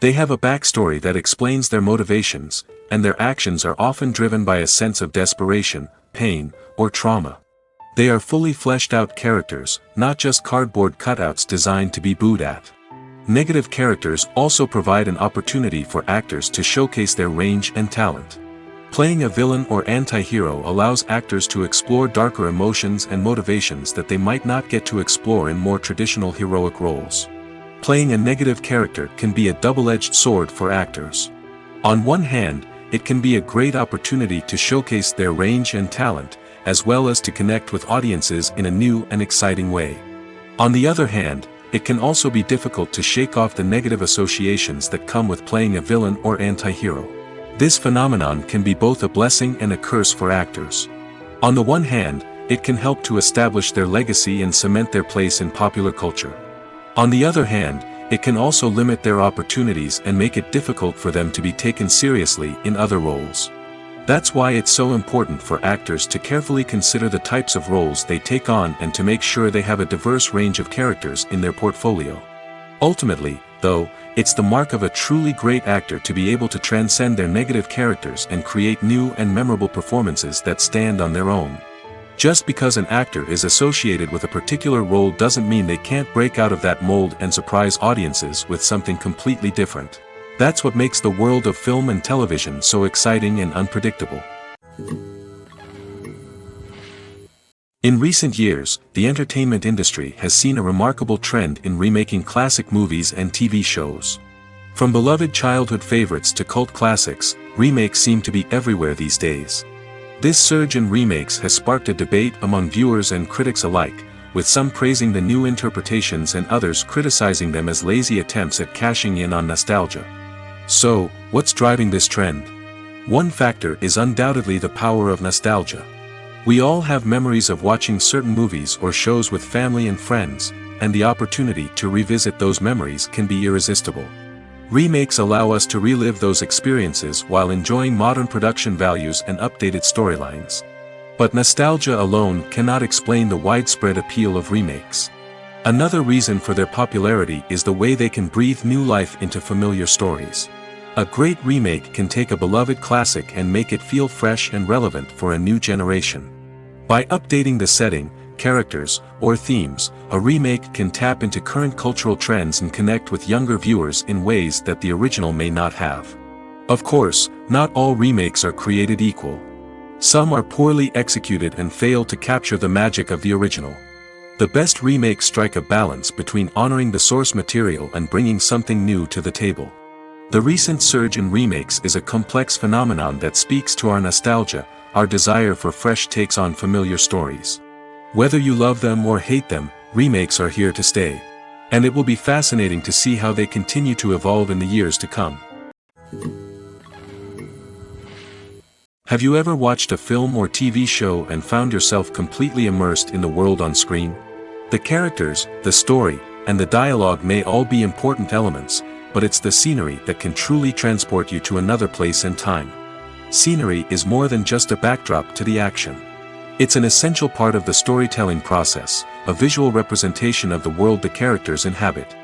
They have a backstory that explains their motivations, and their actions are often driven by a sense of desperation, pain, or trauma. They are fully fleshed out characters, not just cardboard cutouts designed to be booed at. Negative characters also provide an opportunity for actors to showcase their range and talent. Playing a villain or anti-hero allows actors to explore darker emotions and motivations that they might not get to explore in more traditional heroic roles. Playing a negative character can be a double-edged sword for actors. On one hand, it can be a great opportunity to showcase their range and talent, as well as to connect with audiences in a new and exciting way. On the other hand, it can also be difficult to shake off the negative associations that come with playing a villain or anti-hero. This phenomenon can be both a blessing and a curse for actors. On the one hand, it can help to establish their legacy and cement their place in popular culture. On the other hand, it can also limit their opportunities and make it difficult for them to be taken seriously in other roles. That's why it's so important for actors to carefully consider the types of roles they take on and to make sure they have a diverse range of characters in their portfolio. Ultimately, though, it's the mark of a truly great actor to be able to transcend their negative characters and create new and memorable performances that stand on their own. Just because an actor is associated with a particular role doesn't mean they can't break out of that mold and surprise audiences with something completely different. That's what makes the world of film and television so exciting and unpredictable. In recent years, the entertainment industry has seen a remarkable trend in remaking classic movies and TV shows. From beloved childhood favorites to cult classics, remakes seem to be everywhere these days. This surge in remakes has sparked a debate among viewers and critics alike, with some praising the new interpretations and others criticizing them as lazy attempts at cashing in on nostalgia. So, what's driving this trend? One factor is undoubtedly the power of nostalgia. We all have memories of watching certain movies or shows with family and friends, and the opportunity to revisit those memories can be irresistible. Remakes allow us to relive those experiences while enjoying modern production values and updated storylines. But nostalgia alone cannot explain the widespread appeal of remakes. Another reason for their popularity is the way they can breathe new life into familiar stories. A great remake can take a beloved classic and make it feel fresh and relevant for a new generation. By updating the setting, characters, or themes, a remake can tap into current cultural trends and connect with younger viewers in ways that the original may not have. Of course, not all remakes are created equal. Some are poorly executed and fail to capture the magic of the original. The best remakes strike a balance between honoring the source material and bringing something new to the table. The recent surge in remakes is a complex phenomenon that speaks to our nostalgia, our desire for fresh takes on familiar stories. Whether you love them or hate them, remakes are here to stay. And it will be fascinating to see how they continue to evolve in the years to come. Have you ever watched a film or TV show and found yourself completely immersed in the world on screen? The characters, the story, and the dialogue may all be important elements, but it's the scenery that can truly transport you to another place and time. Scenery is more than just a backdrop to the action. It's an essential part of the storytelling process, a visual representation of the world the characters inhabit.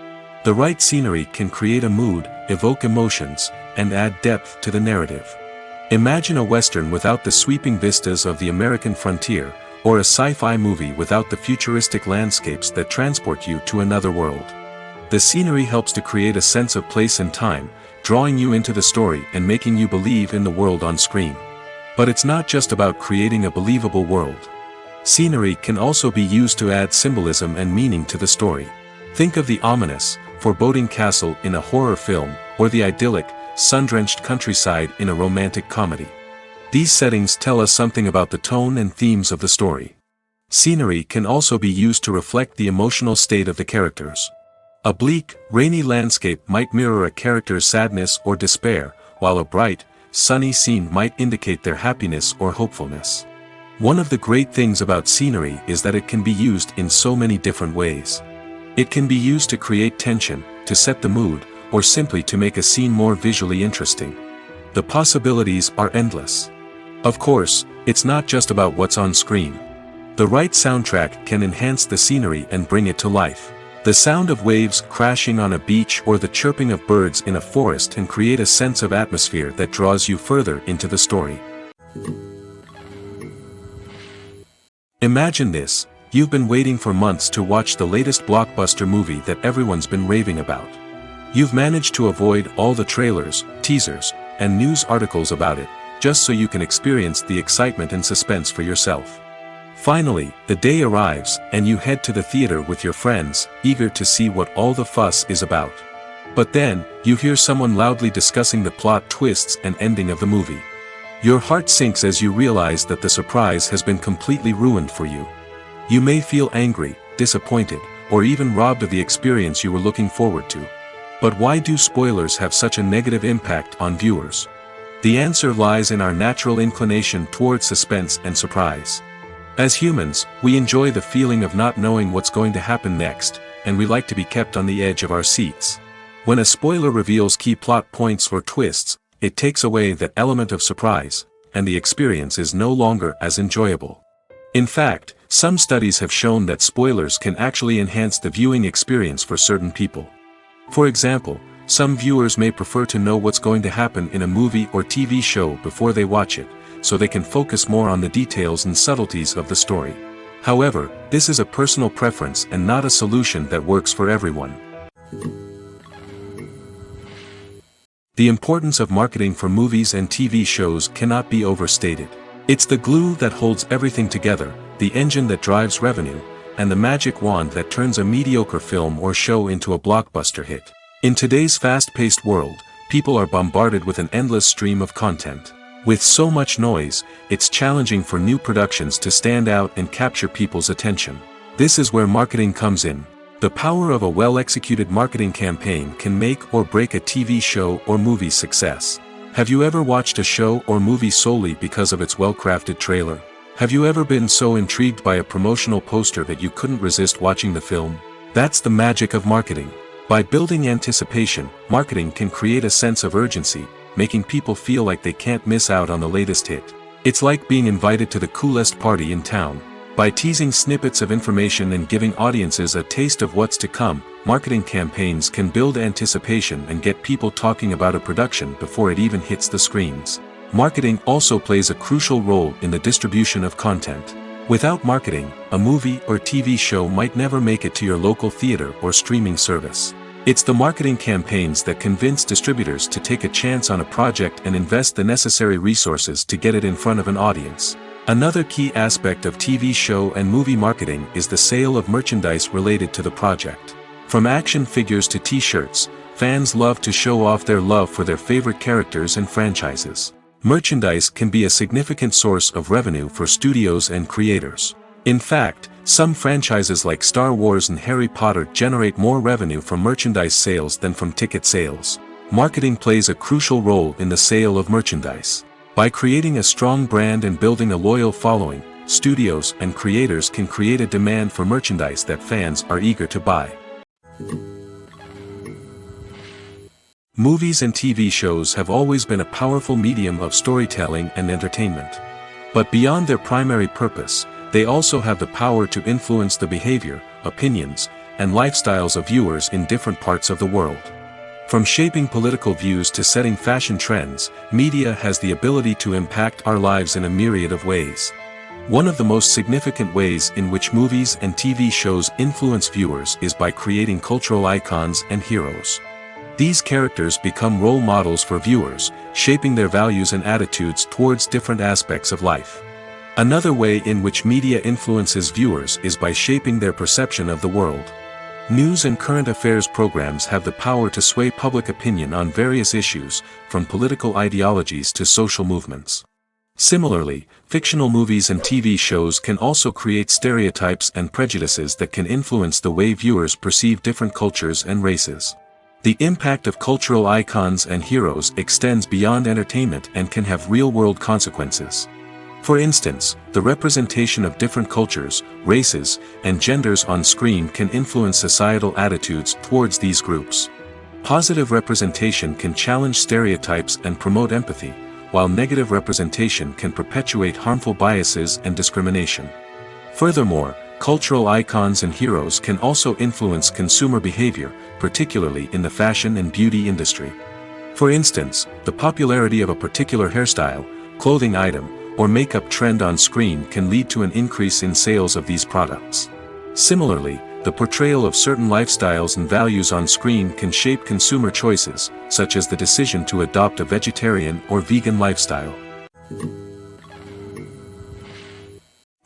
The right scenery can create a mood, evoke emotions, and add depth to the narrative. Imagine a Western without the sweeping vistas of the American frontier, or a sci-fi movie without the futuristic landscapes that transport you to another world. The scenery helps to create a sense of place and time, drawing you into the story and making you believe in the world on screen. But it's not just about creating a believable world. Scenery can also be used to add symbolism and meaning to the story. Think of the ominous, foreboding castle in a horror film, or the idyllic, sun-drenched countryside in a romantic comedy. These settings tell us something about the tone and themes of the story. Scenery can also be used to reflect the emotional state of the characters. A bleak, rainy landscape might mirror a character's sadness or despair, while a bright, sunny scene might indicate their happiness or hopefulness. One of the great things about scenery is that it can be used in so many different ways. It can be used to create tension, to set the mood, or simply to make a scene more visually interesting. The possibilities are endless. Of course, it's not just about what's on screen. The right soundtrack can enhance the scenery and bring it to life. The sound of waves crashing on a beach or the chirping of birds in a forest can create a sense of atmosphere that draws you further into the story. Imagine this: you've been waiting for months to watch the latest blockbuster movie that everyone's been raving about. You've managed to avoid all the trailers, teasers, and news articles about it, just so you can experience the excitement and suspense for yourself. Finally, the day arrives, and you head to the theater with your friends, eager to see what all the fuss is about. But then, you hear someone loudly discussing the plot twists and ending of the movie. Your heart sinks as you realize that the surprise has been completely ruined for you. You may feel angry, disappointed, or even robbed of the experience you were looking forward to. But why do spoilers have such a negative impact on viewers? The answer lies in our natural inclination towards suspense and surprise. As humans, we enjoy the feeling of not knowing what's going to happen next, and we like to be kept on the edge of our seats. When a spoiler reveals key plot points or twists, it takes away that element of surprise, and the experience is no longer as enjoyable. In fact, some studies have shown that spoilers can actually enhance the viewing experience for certain people. For example, some viewers may prefer to know what's going to happen in a movie or TV show before they watch it, so they can focus more on the details and subtleties of the story. However, this is a personal preference and not a solution that works for everyone. The importance of marketing for movies and TV shows cannot be overstated. It's the glue that holds everything together, the engine that drives revenue, and the magic wand that turns a mediocre film or show into a blockbuster hit. In today's fast-paced world, people are bombarded with an endless stream of content. With so much noise, it's challenging for new productions to stand out and capture people's attention. This is where marketing comes in. The power of a well-executed marketing campaign can make or break a TV show or movie's success. Have you ever watched a show or movie solely because of its well-crafted trailer? Have you ever been so intrigued by a promotional poster that you couldn't resist watching the film? That's the magic of marketing. By building anticipation, marketing can create a sense of urgency, making people feel like they can't miss out on the latest hit. It's like being invited to the coolest party in town. By teasing snippets of information and giving audiences a taste of what's to come, marketing campaigns can build anticipation and get people talking about a production before it even hits the screens. Marketing also plays a crucial role in the distribution of content. Without marketing, a movie or TV show might never make it to your local theater or streaming service. It's the marketing campaigns that convince distributors to take a chance on a project and invest the necessary resources to get it in front of an audience. Another key aspect of TV show and movie marketing is the sale of merchandise related to the project. From action figures to t-shirts, fans love to show off their love for their favorite characters and franchises. Merchandise can be a significant source of revenue for studios and creators. In fact, some franchises like Star Wars and Harry Potter generate more revenue from merchandise sales than from ticket sales. Marketing plays a crucial role in the sale of merchandise. By creating a strong brand and building a loyal following, studios and creators can create a demand for merchandise that fans are eager to buy. Movies and TV shows have always been a powerful medium of storytelling and entertainment. But beyond their primary purpose, they also have the power to influence the behavior, opinions, and lifestyles of viewers in different parts of the world. From shaping political views to setting fashion trends, media has the ability to impact our lives in a myriad of ways. One of the most significant ways in which movies and TV shows influence viewers is by creating cultural icons and heroes. These characters become role models for viewers, shaping their values and attitudes towards different aspects of life. Another way in which media influences viewers is by shaping their perception of the world. News and current affairs programs have the power to sway public opinion on various issues, from political ideologies to social movements. Similarly, fictional movies and TV shows can also create stereotypes and prejudices that can influence the way viewers perceive different cultures and races. The impact of cultural icons and heroes extends beyond entertainment and can have real-world consequences. For instance, the representation of different cultures, races, and genders on screen can influence societal attitudes towards these groups. Positive representation can challenge stereotypes and promote empathy, while negative representation can perpetuate harmful biases and discrimination. Furthermore, cultural icons and heroes can also influence consumer behavior, particularly in the fashion and beauty industry. For instance, the popularity of a particular hairstyle, clothing item, or makeup trend on screen can lead to an increase in sales of these products. Similarly, the portrayal of certain lifestyles and values on screen can shape consumer choices, such as the decision to adopt a vegetarian or vegan lifestyle.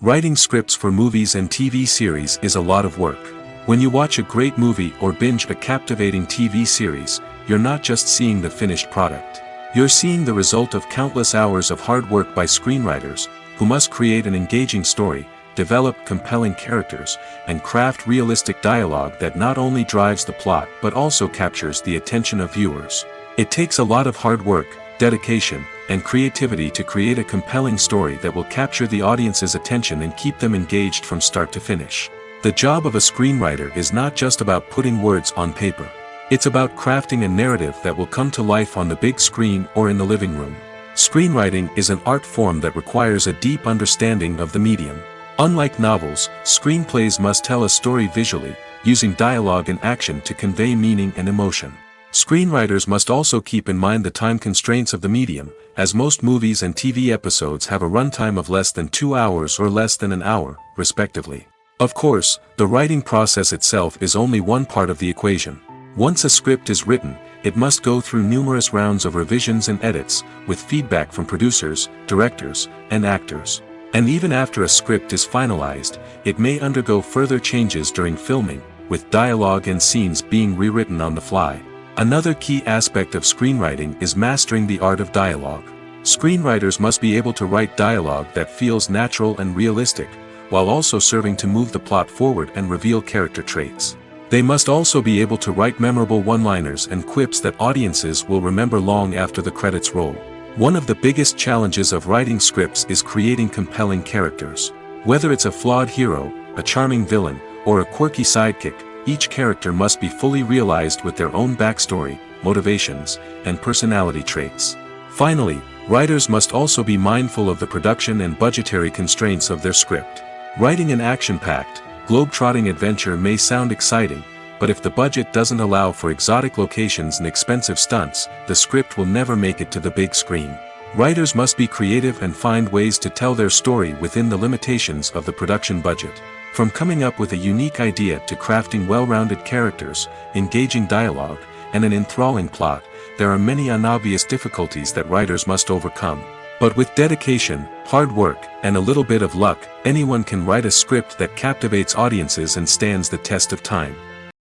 Writing scripts for movies and TV series is a lot of work. When you watch a great movie or binge a captivating TV series, you're not just seeing the finished product. You're seeing the result of countless hours of hard work by screenwriters, who must create an engaging story, develop compelling characters, and craft realistic dialogue that not only drives the plot but also captures the attention of viewers. It takes a lot of hard work, dedication, and creativity to create a compelling story that will capture the audience's attention and keep them engaged from start to finish. The job of a screenwriter is not just about putting words on paper. It's about crafting a narrative that will come to life on the big screen or in the living room. Screenwriting is an art form that requires a deep understanding of the medium. Unlike novels, screenplays must tell a story visually, using dialogue and action to convey meaning and emotion. Screenwriters must also keep in mind the time constraints of the medium, as most movies and TV episodes have a runtime of less than 2 hours or less than an hour, respectively. Of course, the writing process itself is only one part of the equation. Once a script is written, it must go through numerous rounds of revisions and edits, with feedback from producers, directors, and actors. And even after a script is finalized, it may undergo further changes during filming, with dialogue and scenes being rewritten on the fly. Another key aspect of screenwriting is mastering the art of dialogue. Screenwriters must be able to write dialogue that feels natural and realistic, while also serving to move the plot forward and reveal character traits. They must also be able to write memorable one-liners and quips that audiences will remember long after the credits roll. One of the biggest challenges of writing scripts is creating compelling characters. Whether it's a flawed hero, a charming villain, or a quirky sidekick, each character must be fully realized with their own backstory, motivations, and personality traits. Finally, writers must also be mindful of the production and budgetary constraints of their script. Writing an action-packed, globe-trotting adventure may sound exciting, but if the budget doesn't allow for exotic locations and expensive stunts, the script will never make it to the big screen. Writers must be creative and find ways to tell their story within the limitations of the production budget. From coming up with a unique idea to crafting well-rounded characters, engaging dialogue, and an enthralling plot, there are many unobvious difficulties that writers must overcome. But with dedication, hard work, and a little bit of luck, anyone can write a script that captivates audiences and stands the test of time.